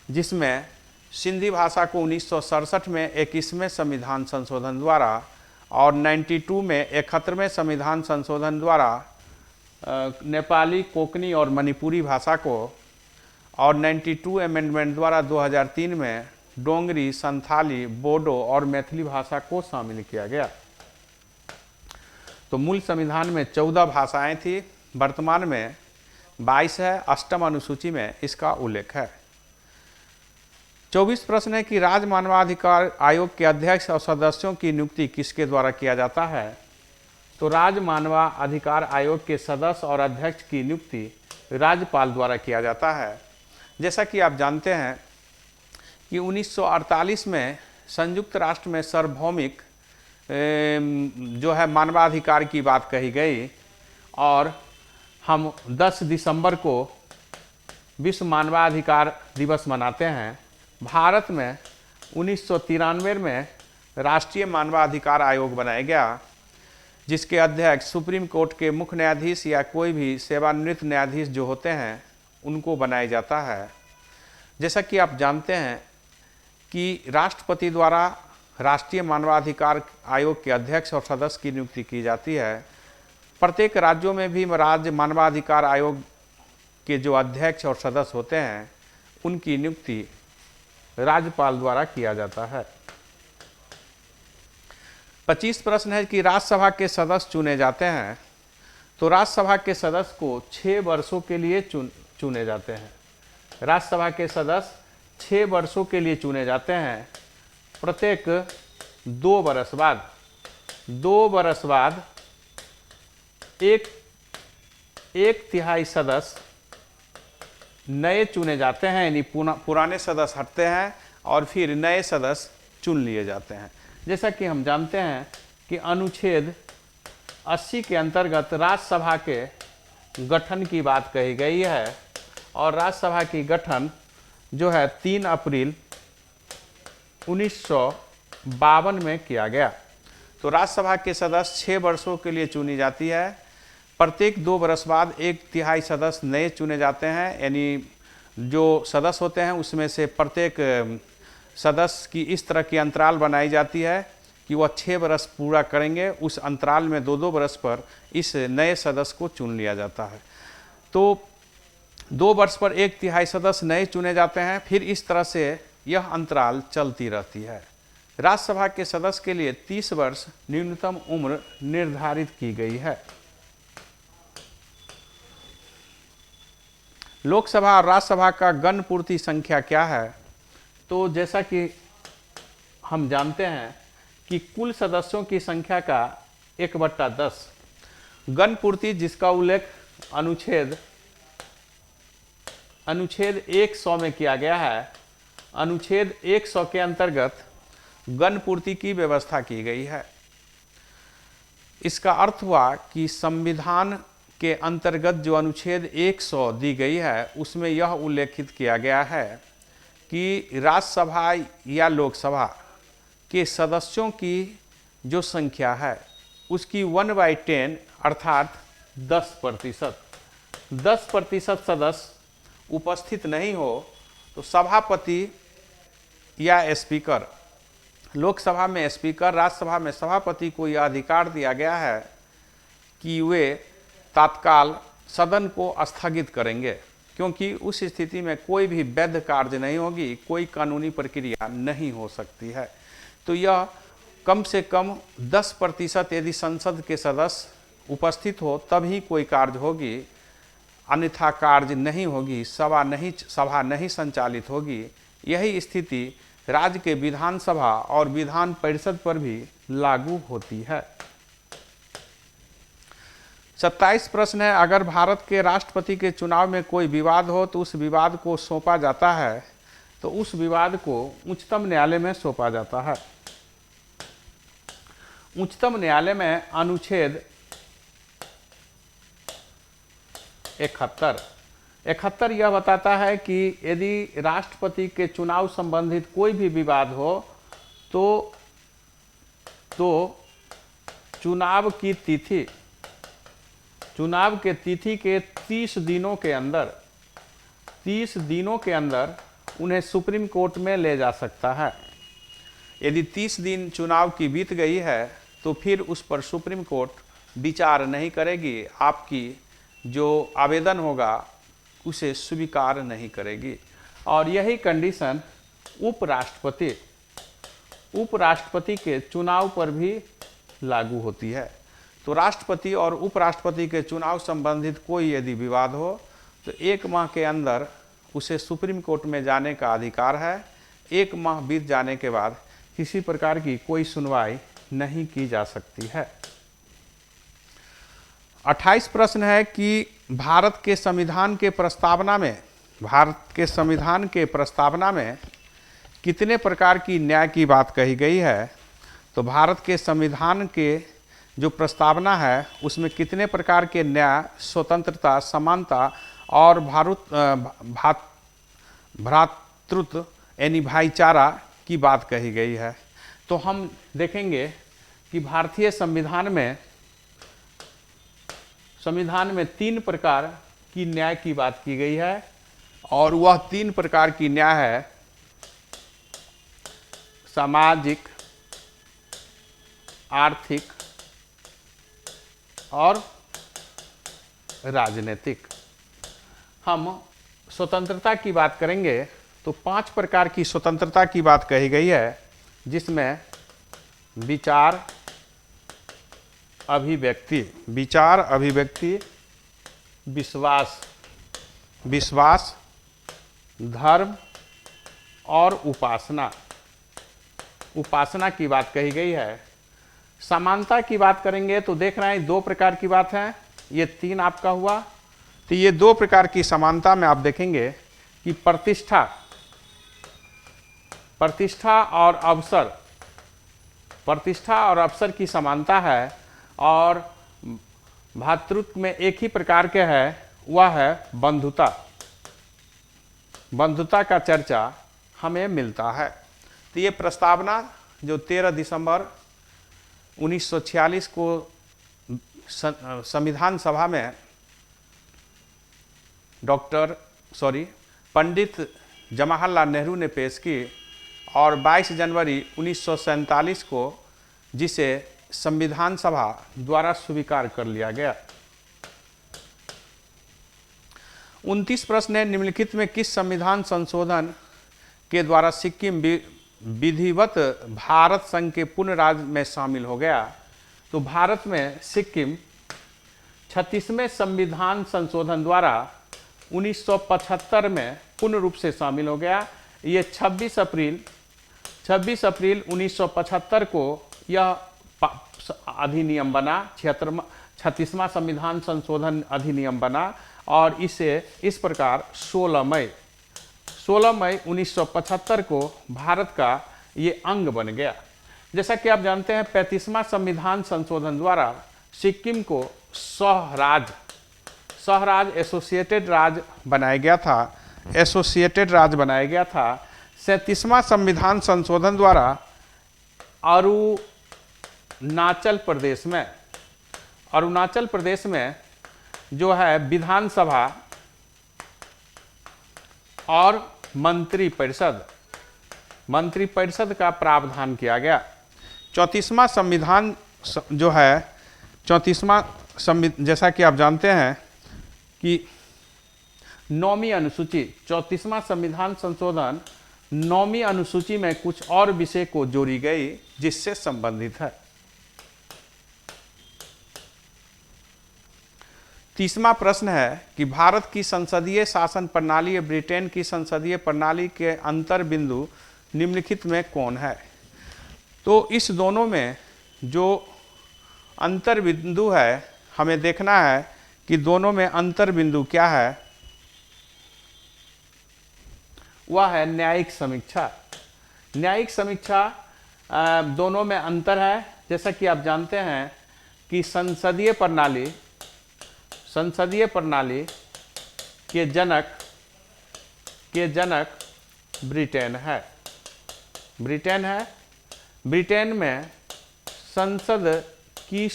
जिसमें सिंधी भाषा को 1967 में 21वें संविधान संशोधन द्वारा और 92 में 71वें संविधान संशोधन द्वारा नेपाली, कोंकणी और मणिपुरी भाषा को और 92 अमेंडमेंट द्वारा 2003 में डोंगरी, संथाली, बोडो और मैथिली भाषा को शामिल किया गया। तो मूल संविधान में 14 भाषाएं थी, वर्तमान में 22 है। 8वीं अनुसूची में इसका उल्लेख है। 24 प्रश्न है कि राज्य मानवाधिकार आयोग के अध्यक्ष और सदस्यों की नियुक्ति किसके द्वारा किया जाता है? तो राज्य मानवाधिकार आयोग के सदस्य और अध्यक्ष की नियुक्ति राज्यपाल द्वारा किया जाता है। जैसा कि आप जानते हैं कि 1948 में संयुक्त राष्ट्र में सार्वभौमिक जो है मानवाधिकार की बात कही गई और हम 10 दिसंबर को विश्व मानवाधिकार दिवस मनाते हैं। भारत में 1993 में राष्ट्रीय मानवाधिकार आयोग बनाया गया, जिसके अध्यक्ष सुप्रीम कोर्ट के मुख्य न्यायाधीश या कोई भी सेवानिवृत्त न्यायाधीश जो होते हैं उनको बनाया जाता है। जैसा कि आप जानते हैं कि राष्ट्रपति द्वारा राष्ट्रीय मानवाधिकार आयोग के अध्यक्ष और सदस्य की नियुक्ति की जाती है। प्रत्येक राज्यों में भी राज्य मानवाधिकार आयोग के जो अध्यक्ष और सदस्य होते हैं उनकी नियुक्ति राज्यपाल द्वारा किया जाता है। 25 प्रश्न है कि राज्यसभा के सदस्य चुने जाते हैं, तो राज्यसभा के सदस्य को 6 वर्षों के लिए चुने जाते हैं। राज्यसभा के सदस्य 6 वर्षों के लिए चुने जाते हैं। प्रत्येक 2 वर्ष बाद एक तिहाई सदस्य नए चुने जाते हैं, यानी पुराने सदस्य हटते हैं और फिर नए सदस्य चुन लिए जाते हैं। जैसा कि हम जानते हैं कि अनुच्छेद 80 के अंतर्गत राज्यसभा के गठन की बात कही गई है और राज्यसभा की गठन जो है 3 अप्रैल 1952 में किया गया। तो राज्यसभा के सदस्य 6 वर्षों के लिए चुनी जाती है। प्रत्येक 2 वर्ष बाद एक तिहाई सदस्य नए चुने जाते हैं, यानी जो सदस्य होते हैं उसमें से प्रत्येक सदस्य की इस तरह की अंतराल बनाई जाती है कि वह 6 वर्ष पूरा करेंगे। उस अंतराल में 2-2 वर्ष पर इस नए सदस्य को चुन लिया जाता है। तो 2 वर्ष पर एक तिहाई सदस्य नए चुने जाते हैं, फिर इस तरह से यह अंतराल चलती रहती है। राज्यसभा के सदस्य के लिए 30 वर्ष न्यूनतम उम्र निर्धारित की गई है। लोकसभा और राज्यसभा का गण पूर्ति संख्या क्या है? तो जैसा कि हम जानते हैं कि कुल सदस्यों की संख्या का 1/10 गण पूर्ति, जिसका उल्लेख अनुच्छेद 100 में किया गया है। अनुच्छेद 100 के अंतर्गत गण पूर्ति की व्यवस्था की गई है। इसका अर्थ हुआ कि संविधान के अंतर्गत जो अनुच्छेद 100 दी गई है उसमें यह उल्लेखित किया गया है कि राज्यसभा या लोकसभा के सदस्यों की जो संख्या है उसकी 1/10 अर्थात 10% सदस्य उपस्थित नहीं हो तो सभापति या स्पीकर, लोकसभा में स्पीकर, राज्यसभा में सभापति को यह अधिकार दिया गया है कि वे तत्काल सदन को स्थगित करेंगे, क्योंकि उस स्थिति में कोई भी वैध कार्य नहीं होगी, कोई कानूनी प्रक्रिया नहीं हो सकती है। तो यह कम से कम 10% यदि संसद के सदस्य उपस्थित हो तभी कोई कार्य होगी, अन्यथा कार्य नहीं होगी, सभा नहीं संचालित होगी। यही स्थिति राज्य के विधानसभा और विधान परिषद पर भी लागू होती है। 27 प्रश्न है, अगर भारत के राष्ट्रपति के चुनाव में कोई विवाद हो तो उस विवाद को सौंपा जाता है, तो उस विवाद को उच्चतम न्यायालय में सौंपा जाता है। उच्चतम न्यायालय में अनुच्छेद 71 यह बताता है कि यदि राष्ट्रपति के चुनाव संबंधित कोई भी विवाद हो तो चुनाव के तिथि के 30 दिनों के अंदर उन्हें सुप्रीम कोर्ट में ले जा सकता है। यदि 30 दिन चुनाव की बीत गई है तो फिर उस पर सुप्रीम कोर्ट विचार नहीं करेगी, आपकी जो आवेदन होगा उसे स्वीकार नहीं करेगी। और यही कंडीशन उपराष्ट्रपति के चुनाव पर भी लागू होती है। तो राष्ट्रपति और उपराष्ट्रपति के चुनाव संबंधित कोई यदि विवाद हो तो 1 माह के अंदर उसे सुप्रीम कोर्ट में जाने का अधिकार है। 1 माह बीत जाने के बाद किसी प्रकार की कोई सुनवाई नहीं की जा सकती है। 28 प्रश्न है कि भारत के संविधान के प्रस्तावना में कितने प्रकार की न्याय की बात कही गई है? तो भारत के संविधान के जो प्रस्तावना है उसमें कितने प्रकार के न्याय, स्वतंत्रता, समानता और भ्रातृत्व यानी भाईचारा की बात कही गई है। तो हम देखेंगे कि भारतीय संविधान में 3 प्रकार की न्याय की बात की गई है और वह 3 प्रकार की न्याय है सामाजिक, आर्थिक और राजनीतिक। हम स्वतंत्रता की बात करेंगे तो 5 प्रकार की स्वतंत्रता की बात कही गई है, जिसमें विचार, अभिव्यक्ति, विश्वास, धर्म और उपासना की बात कही गई है। समानता की बात करेंगे तो देख रहे हैं 2 प्रकार की बात है, ये 3 आपका हुआ। तो ये 2 प्रकार की समानता में आप देखेंगे कि प्रतिष्ठा और अवसर की समानता है और भातृत्व में एक ही प्रकार के है, वह है बंधुता का चर्चा हमें मिलता है। तो ये प्रस्तावना जो 13 दिसंबर 1946 को संविधान सभा में पंडित जवाहरलाल नेहरू ने पेश की और 22 जनवरी 1947 को जिसे संविधान सभा द्वारा स्वीकार कर लिया गया। 29 प्रश्न है, निम्नलिखित में किस संविधान संशोधन के द्वारा सिक्किम विधिवत भारत संघ के पूर्ण राज्य में शामिल हो गया? तो भारत में सिक्किम 36वें संविधान संशोधन द्वारा 1975 में पूर्ण रूप से शामिल हो गया। ये 26 अप्रैल 1975 को यह अधिनियम बना, 36वां संविधान संशोधन अधिनियम बना और इसे इस प्रकार 16 मई 1975 को भारत का ये अंग बन गया। जैसा कि आप जानते हैं 35वां संविधान संशोधन द्वारा सिक्किम को सहराज एसोसिएटेड राज्य बनाया गया था। 37वां संविधान संशोधन द्वारा अरुणाचल प्रदेश में जो है विधानसभा और मंत्रिपरिषद का प्रावधान किया गया। 34वां संविधान जो है जैसा कि आप जानते हैं कि 9वीं अनुसूची 34वां संविधान संशोधन 9वीं अनुसूची में कुछ और विषय को जोड़ी गई जिससे संबंधित है। 30वां प्रश्न है कि भारत की संसदीय शासन प्रणाली और ब्रिटेन की संसदीय प्रणाली के अंतर बिंदु निम्नलिखित में कौन है? तो इस दोनों में जो अंतर बिंदु है हमें देखना है कि दोनों में अंतर बिंदु क्या है। वह है न्यायिक समीक्षा। दोनों में अंतर है। जैसा कि आप जानते हैं कि संसदीय के जनक ब्रिटेन है। ब्रिटेन में संसद की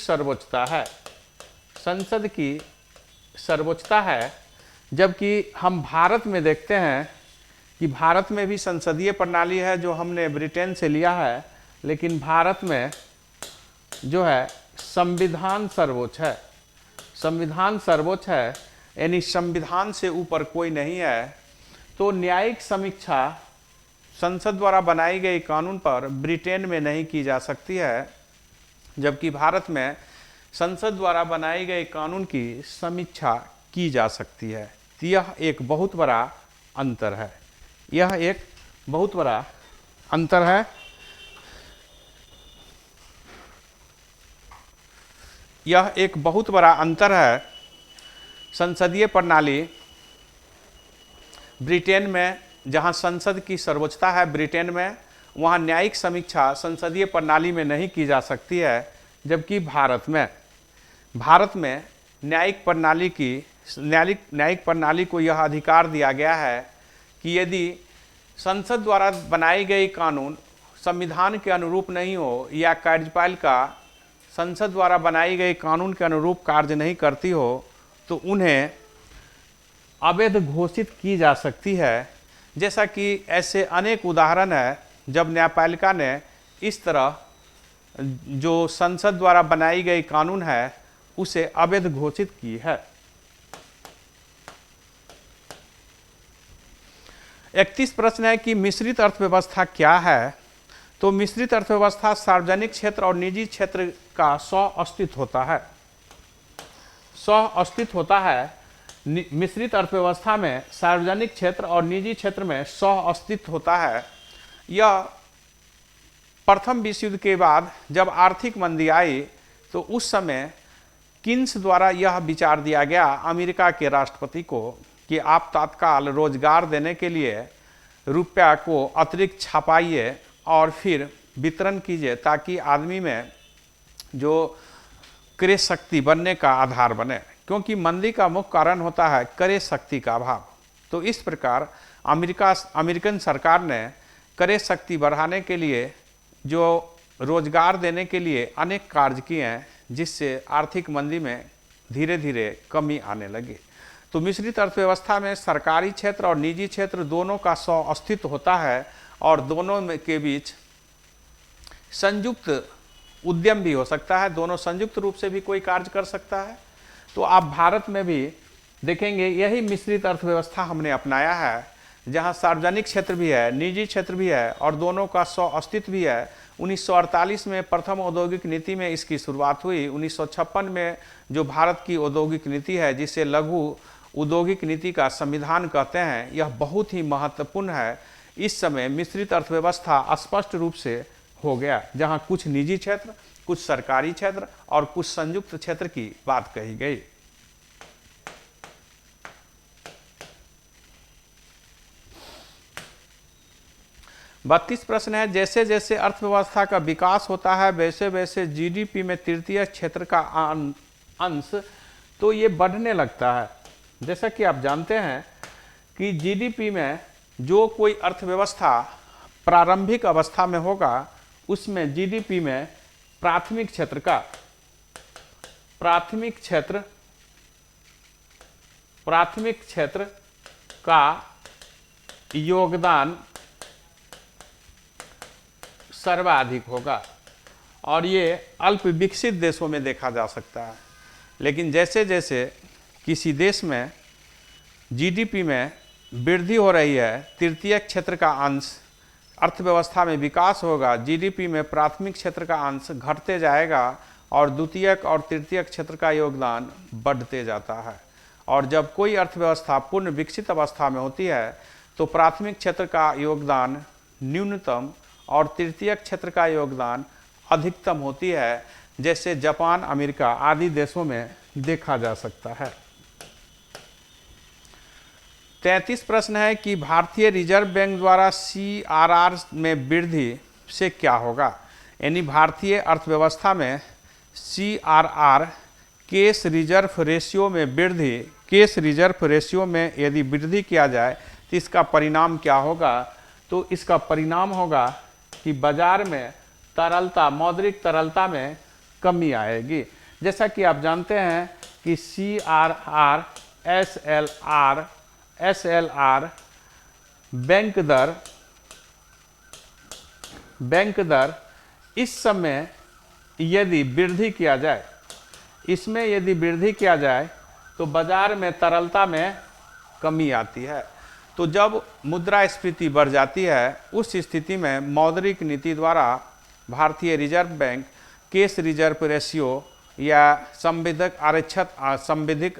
सर्वोच्चता है, जबकि हम भारत में देखते हैं कि भारत में भी संसदीय प्रणाली है जो हमने ब्रिटेन से लिया है, लेकिन भारत में जो है संविधान सर्वोच्च है, यानी संविधान से ऊपर कोई नहीं है। तो न्यायिक समीक्षा संसद द्वारा बनाई गई कानून पर ब्रिटेन में नहीं की जा सकती है, जबकि भारत में संसद द्वारा बनाई गई कानून की समीक्षा की जा सकती है। तो यह एक बहुत बड़ा अंतर है। यह एक बहुत बड़ा अंतर है। संसदीय प्रणाली ब्रिटेन में जहां संसद की सर्वोच्चता है ब्रिटेन में, वहाँ न्यायिक समीक्षा संसदीय प्रणाली में नहीं की जा सकती है, जबकि भारत में न्यायिक प्रणाली को यह अधिकार दिया गया है कि यदि संसद द्वारा बनाई गई कानून संविधान के अनुरूप नहीं हो या कार्यपालिका संसद द्वारा बनाई गई कानून के अनुरूप कार्य नहीं करती हो तो उन्हें अवैध घोषित की जा सकती है। जैसा कि ऐसे अनेक उदाहरण है जब न्यायपालिका ने इस तरह जो संसद द्वारा बनाई गई कानून है उसे अवैध घोषित की है। 31 प्रश्न है कि मिश्रित अर्थव्यवस्था क्या है। तो मिश्रित अर्थव्यवस्था सार्वजनिक क्षेत्र और निजी क्षेत्र का सह-अस्तित्व होता है। मिश्रित अर्थव्यवस्था में सार्वजनिक क्षेत्र और निजी क्षेत्र में सह-अस्तित्व होता है। यह प्रथम विश्व युद्ध के बाद जब आर्थिक मंदी आई तो उस समय किन्स द्वारा यह विचार दिया गया अमेरिका के राष्ट्रपति को कि आप तत्काल रोजगार देने के लिए रुपया को अतिरिक्त छापाइए और फिर वितरण कीजिए ताकि आदमी में जो क्रय शक्ति बनने का आधार बने, क्योंकि मंदी का मुख्य कारण होता है क्रय शक्ति का अभाव। तो इस प्रकार अमेरिकन सरकार ने क्रय शक्ति बढ़ाने के लिए जो रोजगार देने के लिए अनेक कार्य किए हैं, जिससे आर्थिक मंदी में धीरे धीरे कमी आने लगी। तो मिश्रित अर्थव्यवस्था में सरकारी क्षेत्र और निजी क्षेत्र दोनों का सह-अस्तित्व होता है और दोनों के बीच संयुक्त उद्यम भी हो सकता है, दोनों संयुक्त रूप से भी कोई कार्य कर सकता है। तो आप भारत में भी देखेंगे यही मिश्रित अर्थव्यवस्था हमने अपनाया है, जहां सार्वजनिक क्षेत्र भी है, निजी क्षेत्र भी है और दोनों का सह-अस्तित्व भी है। 1948 में प्रथम औद्योगिक नीति में इसकी शुरुआत हुई। 1956 में जो भारत की औद्योगिक नीति है, जिसे लघु औद्योगिक नीति का संविधान कहते हैं, यह बहुत ही महत्वपूर्ण है। इस समय मिश्रित अर्थव्यवस्था स्पष्ट रूप से हो गया, जहां कुछ निजी क्षेत्र, कुछ सरकारी क्षेत्र और कुछ संयुक्त क्षेत्र की बात कही गई। बत्तीस प्रश्न है, जैसे जैसे अर्थव्यवस्था का विकास होता है वैसे वैसे जीडीपी में तृतीय क्षेत्र का अंश तो ये बढ़ने लगता है। जैसा कि आप जानते हैं कि जीडीपी में जो कोई अर्थव्यवस्था प्रारंभिक अवस्था में होगा उसमें जीडीपी में प्राथमिक क्षेत्र का योगदान सर्वाधिक होगा और ये अल्प विकसित देशों में देखा जा सकता है। लेकिन जैसे जैसे किसी देश में जीडीपी में वृद्धि हो रही है, तृतीय क्षेत्र का अंश अर्थव्यवस्था में विकास होगा, जीडीपी में प्राथमिक क्षेत्र का अंश घटते जाएगा और द्वितीयक और तृतीयक क्षेत्र का योगदान बढ़ते जाता है। और जब कोई अर्थव्यवस्था पूर्ण विकसित अवस्था में होती है तो प्राथमिक क्षेत्र का योगदान न्यूनतम और तृतीयक क्षेत्र का योगदान अधिकतम होती है, जैसे जापान, अमेरिका आदि देशों में देखा जा सकता है। 33 प्रश्न है कि भारतीय रिजर्व बैंक द्वारा सीआरआर में वृद्धि से क्या होगा। यानी भारतीय अर्थव्यवस्था में सीआरआर केस रिजर्व रेशियो में वृद्धि, केस रिजर्व रेशियो में यदि वृद्धि किया जाए तो इसका परिणाम क्या होगा। तो इसका परिणाम होगा कि बाजार में तरलता, मौद्रिक तरलता में कमी आएगी। जैसा कि आप जानते हैं कि सीआरआर, एसएलआर बैंक दर इस समय यदि वृद्धि किया जाए, इसमें यदि वृद्धि किया जाए तो बाजार में तरलता में कमी आती है। तो जब मुद्रास्फीति बढ़ जाती है उस स्थिति में मौद्रिक नीति द्वारा भारतीय reserve bank case reserve ratio या संविधिक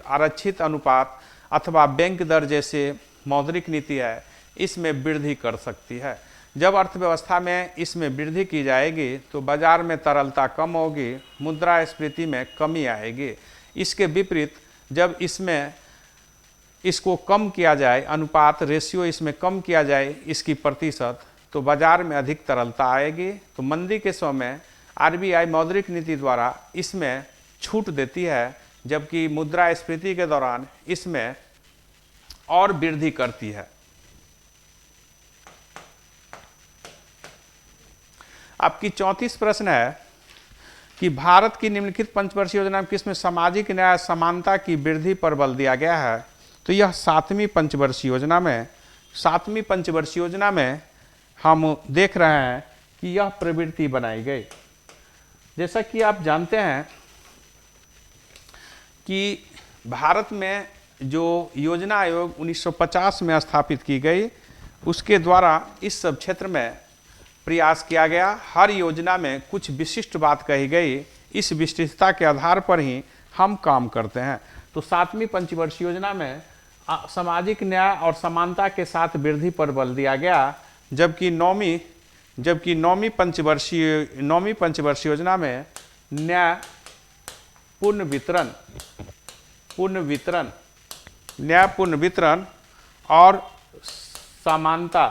आरक्षित अनुपात अथवा बैंक दर जैसे मौद्रिक नीति है, इसमें वृद्धि कर सकती है। जब अर्थव्यवस्था में इसमें वृद्धि की जाएगी तो बाजार में तरलता कम होगी, मुद्रास्फीति में कमी आएगी। इसके विपरीत जब इसको कम किया जाए, अनुपात रेशियो इसमें कम किया जाए इसकी प्रतिशत, तो बाजार में अधिक तरलता आएगी। तो मंदी के समय में आरबीआई मौद्रिक नीति द्वारा इसमें छूट देती है, जबकि मुद्रास्फीति के दौरान इसमें और वृद्धि करती है। आपकी 34 प्रश्न है कि भारत की निम्नलिखित पंचवर्षीय योजना में किसमें सामाजिक न्याय समानता की वृद्धि पर बल दिया गया है? तो यह 7वीं पंचवर्षीय योजना में, 7वीं पंचवर्षीय योजना में हम देख रहे हैं कि यह प्रवृत्ति बनाई गई। जैसा कि आप जानते हैं कि भारत में जो योजना आयोग 1950 में स्थापित की गई, उसके द्वारा इस सब क्षेत्र में प्रयास किया गया। हर योजना में कुछ विशिष्ट बात कही गई, इस विशिष्टता के आधार पर ही हम काम करते हैं। तो 7वीं पंचवर्षीय योजना में सामाजिक न्याय और समानता के साथ वृद्धि पर बल दिया गया, जबकि नौवीं पंचवर्षीय योजना में न्याय पूर्ण वितरण और समानता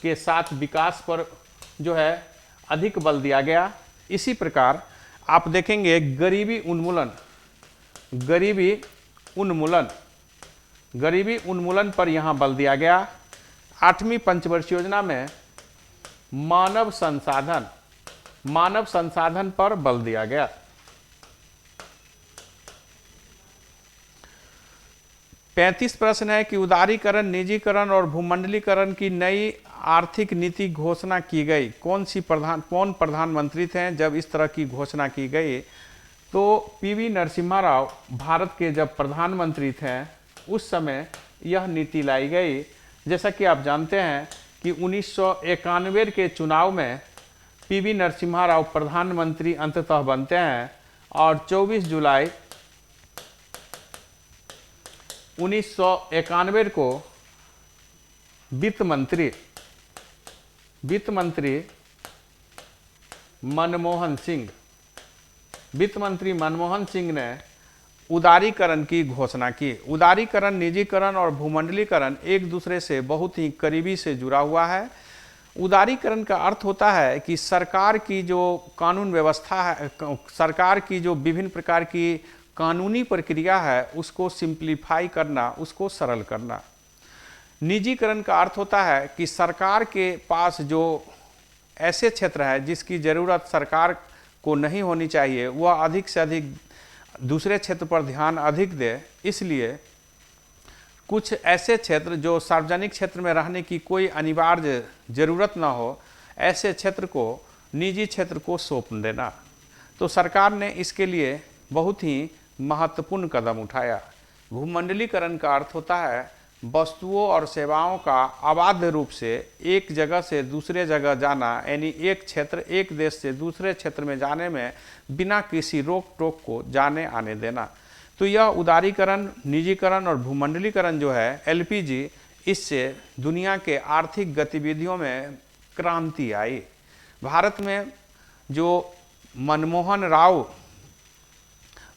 के साथ विकास पर जो है अधिक बल दिया गया। इसी प्रकार आप देखेंगे गरीबी उन्मूलन पर यहाँ बल दिया गया। 8वीं पंचवर्षीय योजना में मानव संसाधन पर बल दिया गया। 35 प्रश्न है कि उदारीकरण, निजीकरण और भूमंडलीकरण की नई आर्थिक नीति घोषणा की गई। कौन प्रधानमंत्री थे जब इस तरह की घोषणा की गई? तो पीवी नरसिम्हा राव भारत के जब प्रधानमंत्री थे उस समय यह नीति लाई गई। जैसा कि आप जानते हैं कि 1991 के चुनाव में पीवी नरसिम्हा राव प्रधानमंत्री अंततः बनते हैं और 24 जुलाई 1991 को वित्त मंत्री मनमोहन सिंह ने उदारीकरण की घोषणा की। उदारीकरण, निजीकरण और भूमंडलीकरण एक दूसरे से बहुत ही करीबी से जुड़ा हुआ है। उदारीकरण का अर्थ होता है कि सरकार की जो कानून व्यवस्था है, सरकार की जो विभिन्न प्रकार की कानूनी प्रक्रिया है, उसको सिंप्लीफाई करना, उसको सरल करना। निजीकरण का अर्थ होता है कि सरकार के पास जो ऐसे क्षेत्र है जिसकी ज़रूरत सरकार को नहीं होनी चाहिए, वह अधिक से अधिक दूसरे क्षेत्र पर ध्यान अधिक दे। इसलिए कुछ ऐसे क्षेत्र जो सार्वजनिक क्षेत्र में रहने की कोई अनिवार्य ज़रूरत ना हो, ऐसे क्षेत्र को निजी क्षेत्र को सौंप देना। तो सरकार ने इसके लिए बहुत ही महत्वपूर्ण कदम उठाया। भूमंडलीकरण का अर्थ होता है वस्तुओं और सेवाओं का अबाध रूप से एक जगह से दूसरे जगह जाना, यानी एक क्षेत्र, एक देश से दूसरे क्षेत्र में जाने में बिना किसी रोक टोक को जाने आने देना। तो यह उदारीकरण, निजीकरण और भूमंडलीकरण जो है एलपीजी, इससे दुनिया के आर्थिक गतिविधियों में क्रांति आई। भारत में जो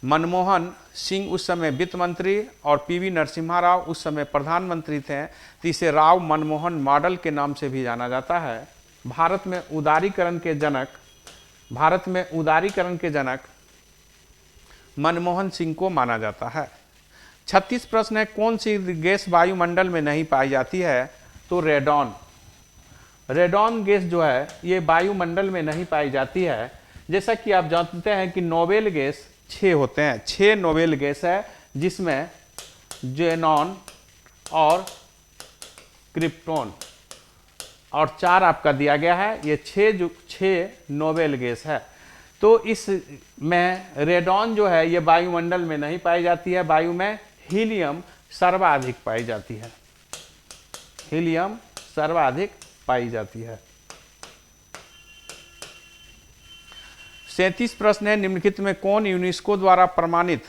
मनमोहन सिंह उस समय वित्त मंत्री और पीवी नरसिम्हा राव उस समय प्रधानमंत्री थे, तो इसे राव मनमोहन मॉडल के नाम से भी जाना जाता है। भारत में उदारीकरण के जनक मनमोहन सिंह को माना जाता है। 36 प्रश्न है, कौन सी गैस वायुमंडल में नहीं पाई जाती है? तो रेडॉन गैस जो है ये वायुमंडल में नहीं पाई जाती है। जैसा कि आप जानते हैं कि नोबेल गैस 6 होते हैं, 6 नोबेल गैस है, जिसमें जेनॉन और क्रिप्टोन और 4 आपका दिया गया है। ये 6 नोबेल गैस है। तो इसमें रेडॉन जो है ये वायुमंडल में नहीं पाई जाती है। वायु में हीलियम सर्वाधिक पाई जाती है, 37 प्रश्न है, निम्नलिखित में कौन यूनेस्को द्वारा प्रमाणित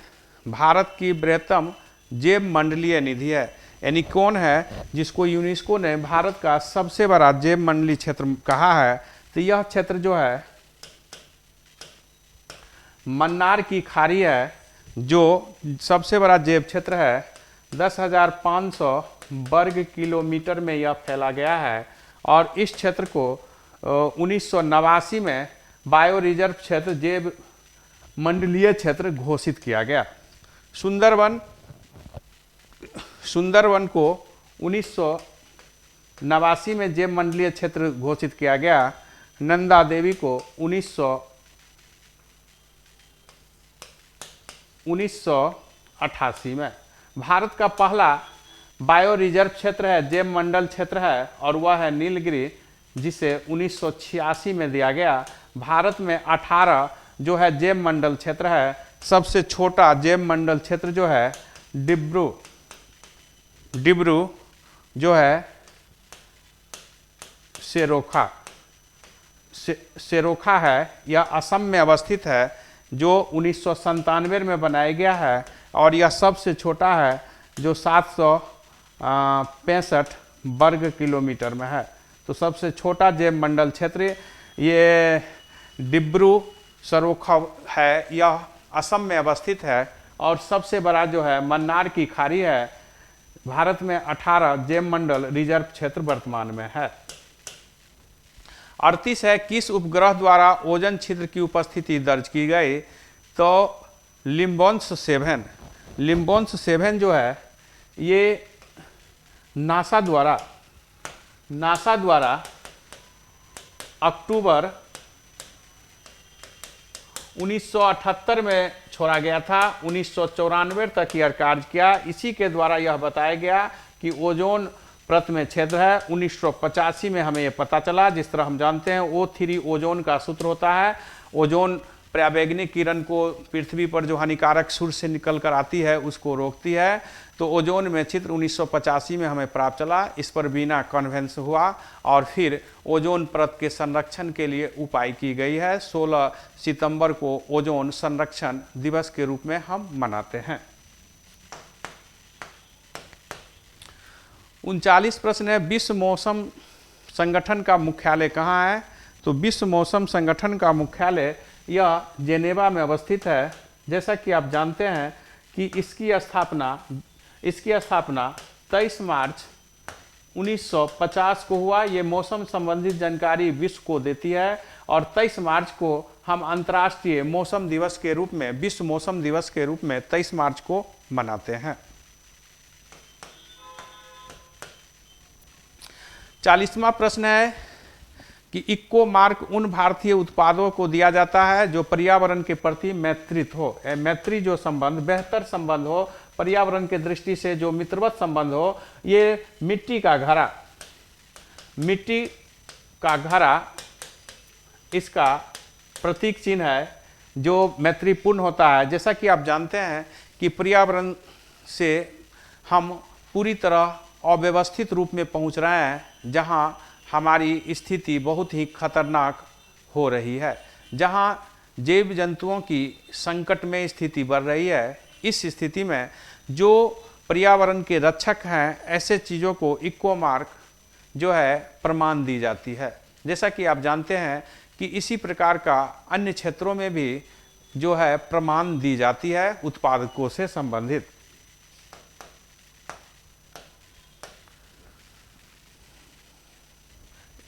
भारत की बृहत्तम जैव मंडलीय निधि है? यानी कौन है जिसको यूनेस्को ने भारत का सबसे बड़ा जैव मंडलीय क्षेत्र कहा है? तो यह क्षेत्र जो है मन्नार की खाड़ी है, जो सबसे बड़ा जैव क्षेत्र है। 10,500 वर्ग किलोमीटर में यह फैला गया है और इस क्षेत्र को 1989 में बायो रिजर्व क्षेत्र जैव मंडलीय क्षेत्र घोषित किया गया। सुंदरवन को 1989 में जैव मंडलीय क्षेत्र घोषित किया गया। नंदा देवी को 1988 में। भारत का पहला बायो रिजर्व क्षेत्र है, जैव मंडल क्षेत्र है, और वह है नीलगिरी, जिसे 1986 में दिया गया। भारत में 18 जो है जैव मंडल क्षेत्र है। सबसे छोटा जैव मंडल क्षेत्र जो है डिब्रू जो है सेरोखा है। यह असम में अवस्थित है, जो 1997 में बनाया गया है, और यह सबसे छोटा है, जो 765 वर्ग किलोमीटर में है। तो सबसे छोटा जैव मंडल क्षेत्र ये डिब्रू सरोखा है, यह असम में अवस्थित है। और सबसे बड़ा जो है मन्नार की खाड़ी है। भारत में 18 जैव मंडल रिजर्व क्षेत्र वर्तमान में है। 38 है, किस उपग्रह द्वारा ओजोन छिद्र की उपस्थिति दर्ज की गई? तो लिम्बोन्स 7 जो है ये नासा द्वारा अक्टूबर 1978 में छोड़ा गया था। 1994 तक यह कार्य किया। इसी के द्वारा यह बताया गया कि ओजोन परत में क्षेत्र है। 1985 में हमें यह पता चला। जिस तरह हम जानते हैं O3 ओजोन का सूत्र होता है। ओजोन पर्यावैंगनिक किरण को पृथ्वी पर जो हानिकारक सूर्य से निकल कर आती है उसको रोकती है। तो ओजोन में छिद्र 1985 में हमें प्राप्त चला। इस पर वीना कन्वेंशन हुआ और फिर ओजोन परत के संरक्षण के लिए उपाय की गई है। 16 सितंबर को ओजोन संरक्षण दिवस के रूप में हम मनाते हैं। 39 प्रश्न है, विश्व मौसम संगठन का मुख्यालय कहाँ है? तो विश्व मौसम संगठन का मुख्यालय यह जेनेवा में अवस्थित है। जैसा कि आप जानते हैं कि इसकी स्थापना 23 मार्च 1950 को हुआ। ये मौसम संबंधित जानकारी विश्व को देती है और 23 मार्च को हम अंतर्राष्ट्रीय मौसम दिवस के रूप में, विश्व मौसम दिवस के रूप में 23 मार्च को मनाते हैं। 40वां प्रश्न है कि इक्को मार्क उन भारतीय उत्पादों को दिया जाता है जो पर्यावरण के प्रति मैत्रित हो। मैत्री जो संबंध, बेहतर संबंध हो, पर्यावरण के दृष्टि से जो मित्रवत संबंध हो। ये मिट्टी का घड़ा इसका प्रतीक चिन्ह है जो मैत्रीपूर्ण होता है। जैसा कि आप जानते हैं कि पर्यावरण से हम पूरी तरह अव्यवस्थित रूप में पहुंच रहे हैं, जहां हमारी स्थिति बहुत ही खतरनाक हो रही है, जहां जैव जंतुओं की संकटमय स्थिति बढ़ रही है। इस स्थिति में जो पर्यावरण के रक्षक हैं, ऐसे चीज़ों को इक्को मार्क जो है प्रमाण दी जाती है। जैसा कि आप जानते हैं कि इसी प्रकार का अन्य क्षेत्रों में भी जो है प्रमाण दी जाती है उत्पादकों से संबंधित।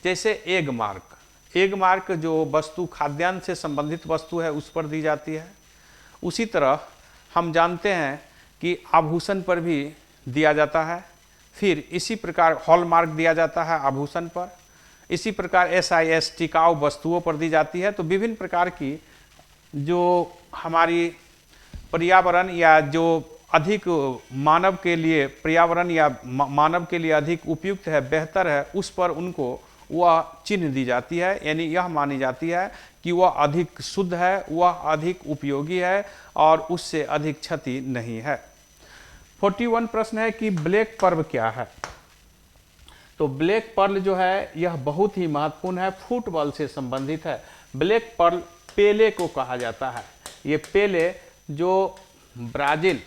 जैसे एग मार्क जो वस्तु खाद्यान्न से संबंधित वस्तु है उस पर दी जाती है। उसी तरह हम जानते हैं कि आभूषण पर भी दिया जाता है। फिर इसी प्रकार हॉलमार्क दिया जाता है आभूषण पर। इसी प्रकार SIS टिकाऊ वस्तुओं पर दी जाती है। तो विभिन्न प्रकार की जो हमारी पर्यावरण या जो अधिक मानव के लिए पर्यावरण या मानव के लिए अधिक उपयुक्त है, बेहतर है, उस पर उनको वह चिन्ह दी जाती है। यानी यह मानी जाती है कि वह अधिक शुद्ध है, वह अधिक उपयोगी है और उससे अधिक क्षति नहीं है। 41 प्रश्न है कि ब्लैक पर्ल क्या है? तो ब्लैक पर्ल जो है यह बहुत ही महत्वपूर्ण है, फुटबॉल से संबंधित है। ब्लैक पर्ल पेले को कहा जाता है। ये पेले जो ब्राजील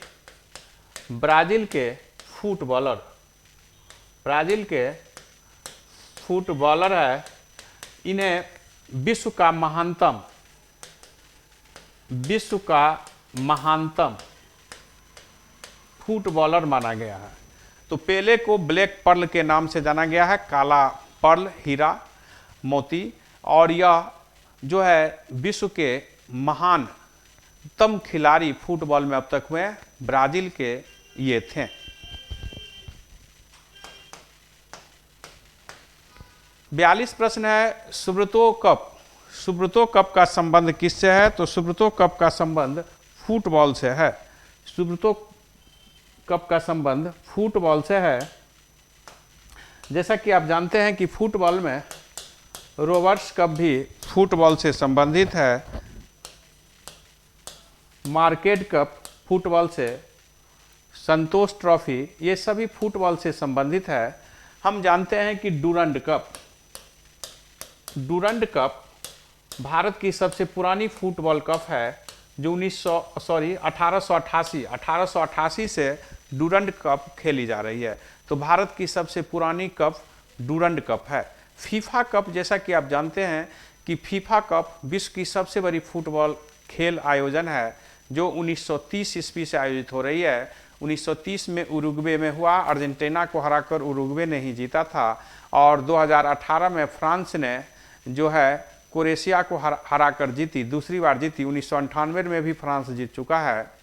के फुटबॉलर है, इन्हें विश्व का महानतम फुटबॉलर माना गया है। तो पेले को ब्लैक पर्ल के नाम से जाना गया है, काला पर्ल, हीरा, मोती। और यह जो है विश्व के महानतम खिलाड़ी फुटबॉल में अब तक हुए ब्राजील के ये थे। बयालीस प्रश्न है सुब्रतो कप। सुब्रतो कप का संबंध किससे है? तो सुब्रतो कप का संबंध फुटबॉल से है। सुब्रतो कप का संबंध फुटबॉल से है। जैसा कि आप जानते हैं कि फुटबॉल में रोवर्स कप भी फुटबॉल से संबंधित है, मार्केट कप फुटबॉल से, संतोष ट्रॉफी ये सभी फुटबॉल से संबंधित है। हम जानते हैं कि डूरंड कप भारत की सबसे पुरानी फुटबॉल कप है, जो 1888 से डूरंड कप खेली जा रही है। तो भारत की सबसे पुरानी कप डूरंड कप है। फीफा कप, जैसा कि आप जानते हैं कि फीफा कप विश्व की सबसे बड़ी फुटबॉल खेल आयोजन है, जो 1930 ईस्वी से आयोजित हो रही है। 1930 में उरुग्वे में हुआ, अर्जेंटीना को हराकर उरुग्वे ने ही जीता था। और 2018 में फ्रांस ने जो है क्रोएशिया को हराकर जीती, दूसरी बार जीती। 1998 में भी फ्रांस जीत चुका है।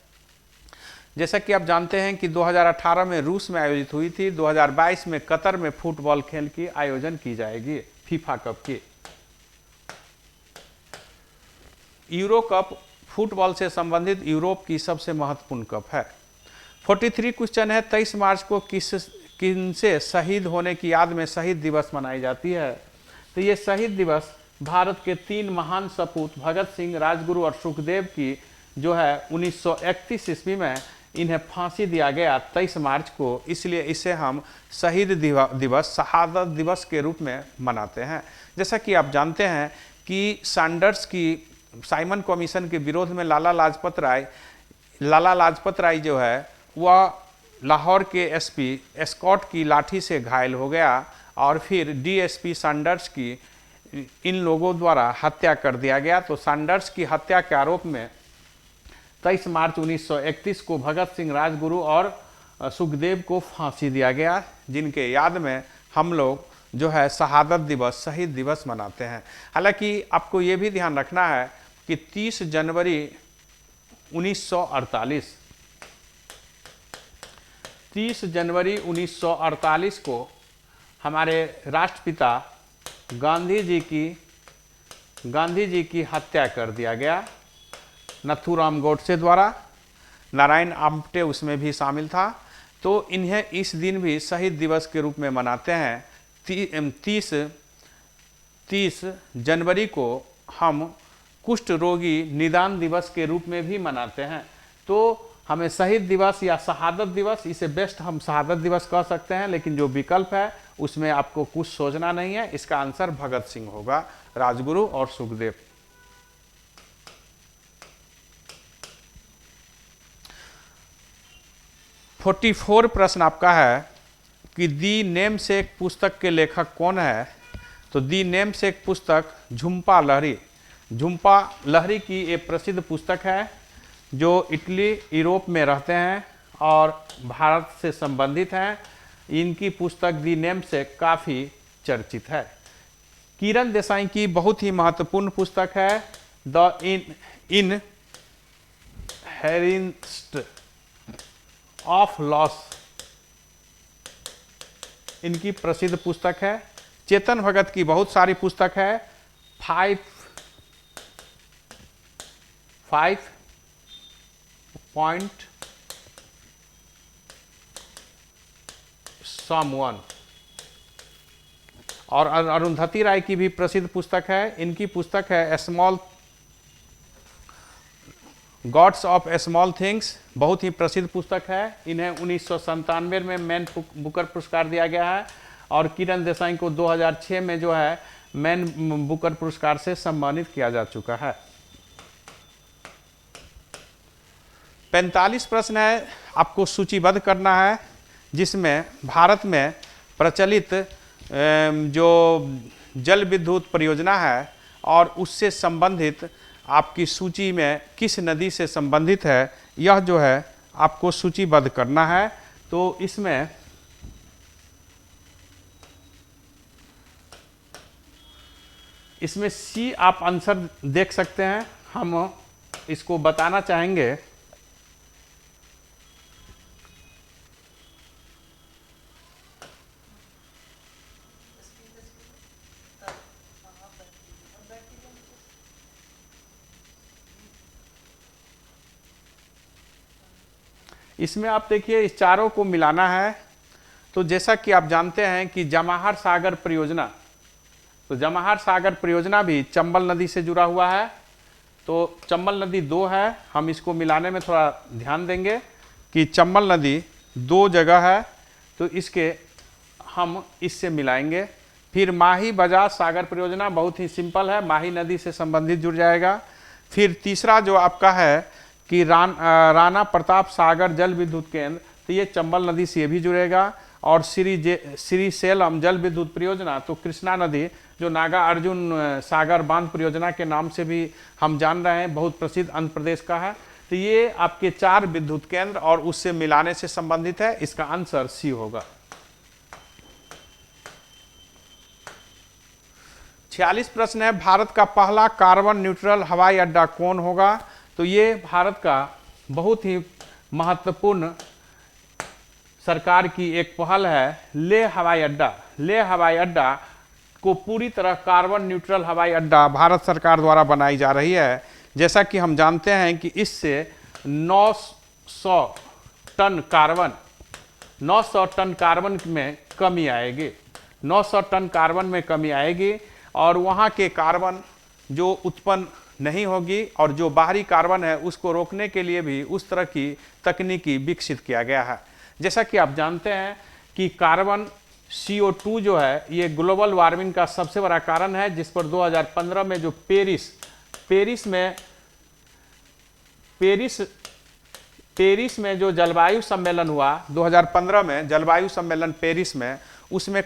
जैसा कि आप जानते हैं कि 2018 में रूस में आयोजित हुई थी, 2022 में कतर में फुटबॉल खेल की आयोजन की जाएगी फीफा कप की। यूरो कप फुटबॉल से संबंधित यूरोप की सबसे महत्वपूर्ण कप है। 43 क्वेश्चन है 23 मार्च को किनसे शहीद होने की याद में शहीद दिवस मनाई जाती है? तो ये शहीद दिवस भारत के 3 महान सपूत भगत सिंह, राजगुरु और सुखदेव की जो है 1931 ईस्वी में इन्हें फांसी दिया गया 23 मार्च को, इसलिए इसे हम शहीद दिवस, शहादत दिवस के रूप में मनाते हैं। जैसा कि आप जानते हैं कि सैंडर्स की साइमन कमीशन के विरोध में लाला लाजपत राय जो है वह लाहौर के एसपी एस्कॉट की लाठी से घायल हो गया और फिर डीएसपी सैंडर्स की इन लोगों द्वारा हत्या कर दिया गया। तो सैंडर्स की हत्या के आरोप में 23 मार्च 1931 को भगत सिंह, राजगुरु और सुखदेव को फांसी दिया गया, जिनके याद में हम लोग जो है शहादत दिवस, शहीद दिवस मनाते हैं। हालांकि आपको ये भी ध्यान रखना है कि 30 जनवरी 1948 को हमारे राष्ट्रपिता गांधी जी की हत्या कर दिया गया नथुराम गोडसे द्वारा। नारायण आप्टे उसमें भी शामिल था। तो इन्हें इस दिन भी शहीद दिवस के रूप में मनाते हैं। 30 जनवरी को हम कुष्ठ रोगी निदान दिवस के रूप में भी मनाते हैं। तो हमें शहीद दिवस या शहादत दिवस, इसे बेस्ट हम शहादत दिवस कह सकते हैं, लेकिन जो विकल्प है उसमें आपको कुछ सोचना नहीं है। इसका आंसर भगत सिंह होगा, राजगुरु और सुखदेव। । 44 प्रश्न आपका है कि दी नेमसेक पुस्तक के लेखक कौन है? तो दी नेमसेक पुस्तक झुम्पा लहरी की एक प्रसिद्ध पुस्तक है, जो इटली, यूरोप में रहते हैं और भारत से संबंधित हैं। इनकी पुस्तक दी नेमसेक काफ़ी चर्चित है। किरण देसाई की बहुत ही महत्वपूर्ण पुस्तक है द इनहेरिटेंस ऑफ लॉस, इनकी प्रसिद्ध पुस्तक है। चेतन भगत की बहुत सारी पुस्तक है। 5 पॉइंट समवन, और अरुंधति राय की भी प्रसिद्ध पुस्तक है। इनकी पुस्तक है small God's of small things, बहुत ही प्रसिद्ध पुस्तक है। इन्हें 1997 में मैन बुकर पुरस्कार दिया गया है और किरण देसाई को 2006 में जो है मैन बुकर पुरस्कार से सम्मानित किया जा चुका है। 45 प्रश्न है, आपको सूचीबद्ध करना है, जिसमें भारत में प्रचलित जो जल विद्युत परियोजना है और उससे संबंधित आपकी सूची में किस नदी से संबंधित है, यह जो है आपको सूचीबद्ध करना है। तो इसमें इसमें सी आप आंसर देख सकते हैं। हम इसको बताना चाहेंगे इसमें आप देखिए इस चारों को मिलाना है। तो जैसा कि आप जानते हैं कि जवाहर सागर परियोजना, तो जवाहर सागर परियोजना भी चंबल नदी से जुड़ा हुआ है। तो चंबल नदी 2 है, हम इसको मिलाने में थोड़ा ध्यान देंगे कि चंबल नदी 2 जगह है, तो इसके हम इससे मिलाएंगे। फिर माही बजाज सागर परियोजना बहुत ही सिंपल है, माही नदी से संबंधित जुड़ जाएगा। फिर तीसरा जो आपका है कि राणा प्रताप सागर जल विद्युत केंद्र, तो ये चंबल नदी से भी जुड़ेगा। और श्री सेलम जल विद्युत परियोजना, तो कृष्णा नदी जो नागा अर्जुन सागर बांध परियोजना के नाम से भी हम जान रहे हैं, बहुत प्रसिद्ध आंध्र प्रदेश का है। तो ये आपके 4 विद्युत केंद्र और उससे मिलाने से संबंधित है। इसका आंसर सी होगा। 46 प्रश्न है, भारत का पहला कार्बन न्यूट्रल हवाई अड्डा कौन होगा? तो ये भारत का बहुत ही महत्वपूर्ण सरकार की एक पहल है, लेह हवाई अड्डा। लेह हवाई अड्डा को पूरी तरह कार्बन न्यूट्रल हवाई अड्डा भारत सरकार द्वारा बनाई जा रही है। जैसा कि हम जानते हैं कि इससे 900 टन कार्बन में कमी आएगी। 900 टन कार्बन में कमी आएगी और वहाँ के कार्बन जो उत्पन्न नहीं होगी और जो बाहरी कार्बन है उसको रोकने के लिए भी उस तरह की तकनीकी विकसित किया गया है। जैसा कि आप जानते हैं कि कार्बन CO2 जो है ये ग्लोबल वार्मिंग का सबसे बड़ा कारण है, जिस पर 2015 में जो पेरिस में जो जलवायु सम्मेलन हुआ 2015 में, जलवायु सम्मेलन पेरिस में, उसमें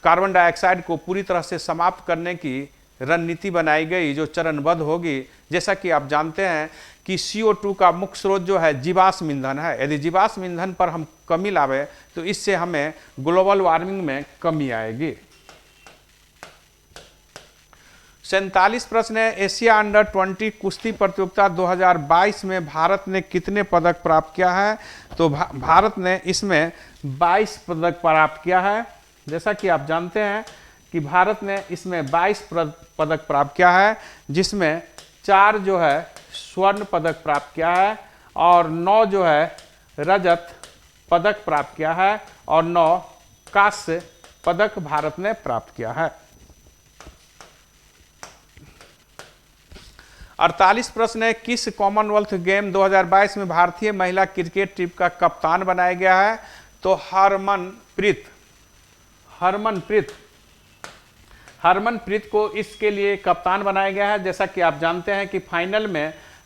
कार्बन डाइऑक्साइड को पूरी तरह से समाप्त करने की रणनीति बनाई गई जो चरणबद्ध होगी। जैसा कि आप जानते हैं कि CO2 का मुख्य स्रोत जो है जीवाश्म ईंधन है। यदि जीवाश्म ईंधन पर हम कमी लावे तो इससे हमें ग्लोबल वार्मिंग में कमी आएगी। 47 प्रश्न है, एशिया अंडर 20 कुश्ती प्रतियोगिता 2022 में भारत ने कितने पदक प्राप्त किया है? तो भारत ने इसमें 22 पदक प्राप्त किया है। जैसा कि आप जानते हैं कि भारत ने इसमें 22 पदक प्राप्त किया है, जिसमें 4 जो है स्वर्ण पदक प्राप्त किया है और 9 जो है रजत पदक प्राप्त किया है और 9 कांस्य पदक भारत ने प्राप्त किया है। 48 प्रश्न है, किस कॉमनवेल्थ गेम 2022 में भारतीय महिला क्रिकेट टीम का कप्तान बनाया गया है? तो हरमनप्रीत को इसके लिए कप्तान बनाया गया है। जैसा कि आप जानते हैं कि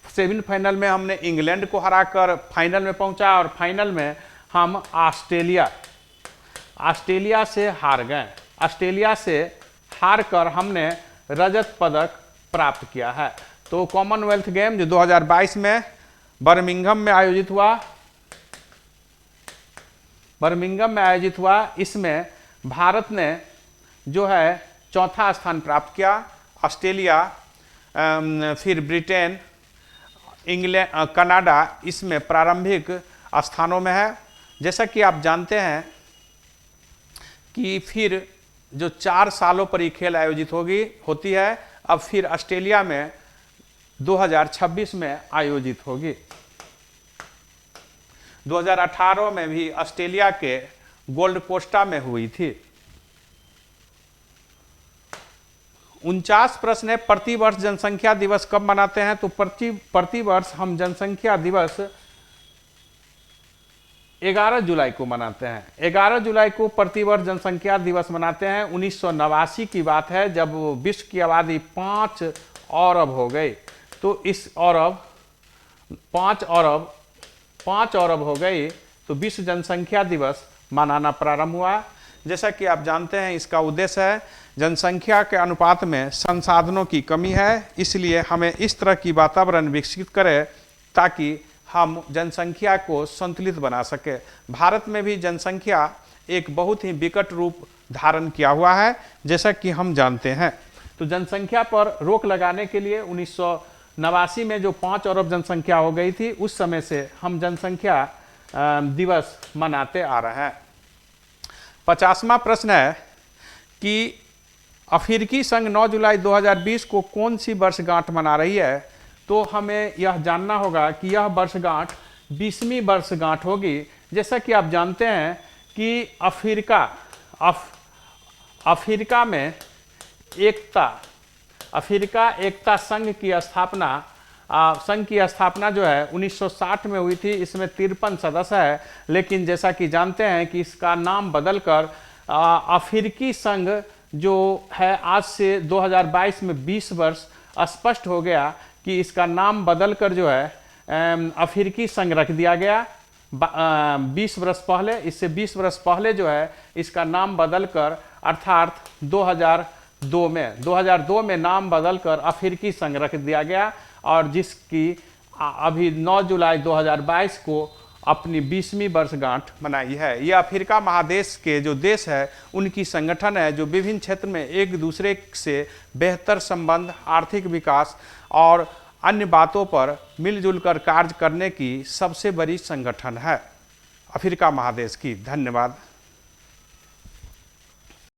सेमीफाइनल में हमने इंग्लैंड को हराकर फाइनल में पहुंचा और फाइनल में हम ऑस्ट्रेलिया से हार गए। ऑस्ट्रेलिया से हारकर हमने रजत पदक प्राप्त किया है। तो कॉमनवेल्थ गेम जो 2022 में बर्मिंघम में आयोजित हुआ, इसमें भारत ने जो है चौथा स्थान प्राप्त किया। ऑस्ट्रेलिया, फिर ब्रिटेन, इंग्लैंड, कनाडा इसमें प्रारंभिक स्थानों में है। जैसा कि आप जानते हैं कि फिर जो 4 सालों पर ये खेल आयोजित होती है, अब फिर ऑस्ट्रेलिया में 2026 में आयोजित होगी। 2018 में भी ऑस्ट्रेलिया के गोल्ड कोस्टा में हुई थी। 49 प्रश्न है, प्रतिवर्ष जनसंख्या दिवस कब मनाते हैं? तो प्रतिवर्ष हम जनसंख्या दिवस 11 जुलाई को मनाते हैं। 11 जुलाई को प्रतिवर्ष जनसंख्या दिवस मनाते हैं। 1989 की बात है जब विश्व की आबादी 5 अरब हो गई। तो इस 5 अरब हो गई तो विश्व जनसंख्या दिवस मनाना प्रारंभ हुआ। जैसा कि आप जानते हैं इसका उद्देश्य है जनसंख्या के अनुपात में संसाधनों की कमी है, इसलिए हमें इस तरह की वातावरण विकसित करें ताकि हम जनसंख्या को संतुलित बना सके। भारत में भी जनसंख्या एक बहुत ही विकट रूप धारण किया हुआ है, जैसा कि हम जानते हैं। तो जनसंख्या पर रोक लगाने के लिए 1989 में जो 5 अरब जनसंख्या हो गई थी, उस समय से हम जनसंख्या दिवस मनाते आ रहे हैं। 50वां प्रश्न है कि अफ्रीकी संघ 9 जुलाई 2020 को कौन सी वर्षगांठ मना रही है? तो हमें यह जानना होगा कि यह वर्षगांठ 20वीं वर्षगांठ होगी। जैसा कि आप जानते हैं कि अफ्रीका में अफ्रीका एकता संघ की स्थापना जो है 1960 में हुई थी। इसमें 53 सदस्य है, लेकिन जैसा कि जानते हैं कि इसका नाम बदलकर अफ्रीकी संघ जो है आज से 2022 में 20 वर्ष स्पष्ट हो गया कि इसका नाम बदलकर जो है अफ्रीकी संघ रख दिया गया। 20 वर्ष पहले, इससे 20 वर्ष पहले जो है इसका नाम बदलकर, अर्थात 2002 में नाम बदलकर अफ्रीकी संघ रख दिया गया, और जिसकी अभी 9 जुलाई 2022 को अपनी 20वीं वर्षगांठ मनाई है। यह अफ्रीका महादेश के जो देश है उनकी संगठन है जो विभिन्न क्षेत्र में एक दूसरे से बेहतर संबंध, आर्थिक विकास और अन्य बातों पर मिलजुल कर कार्य करने की सबसे बड़ी संगठन है अफ्रीका महादेश की। धन्यवाद।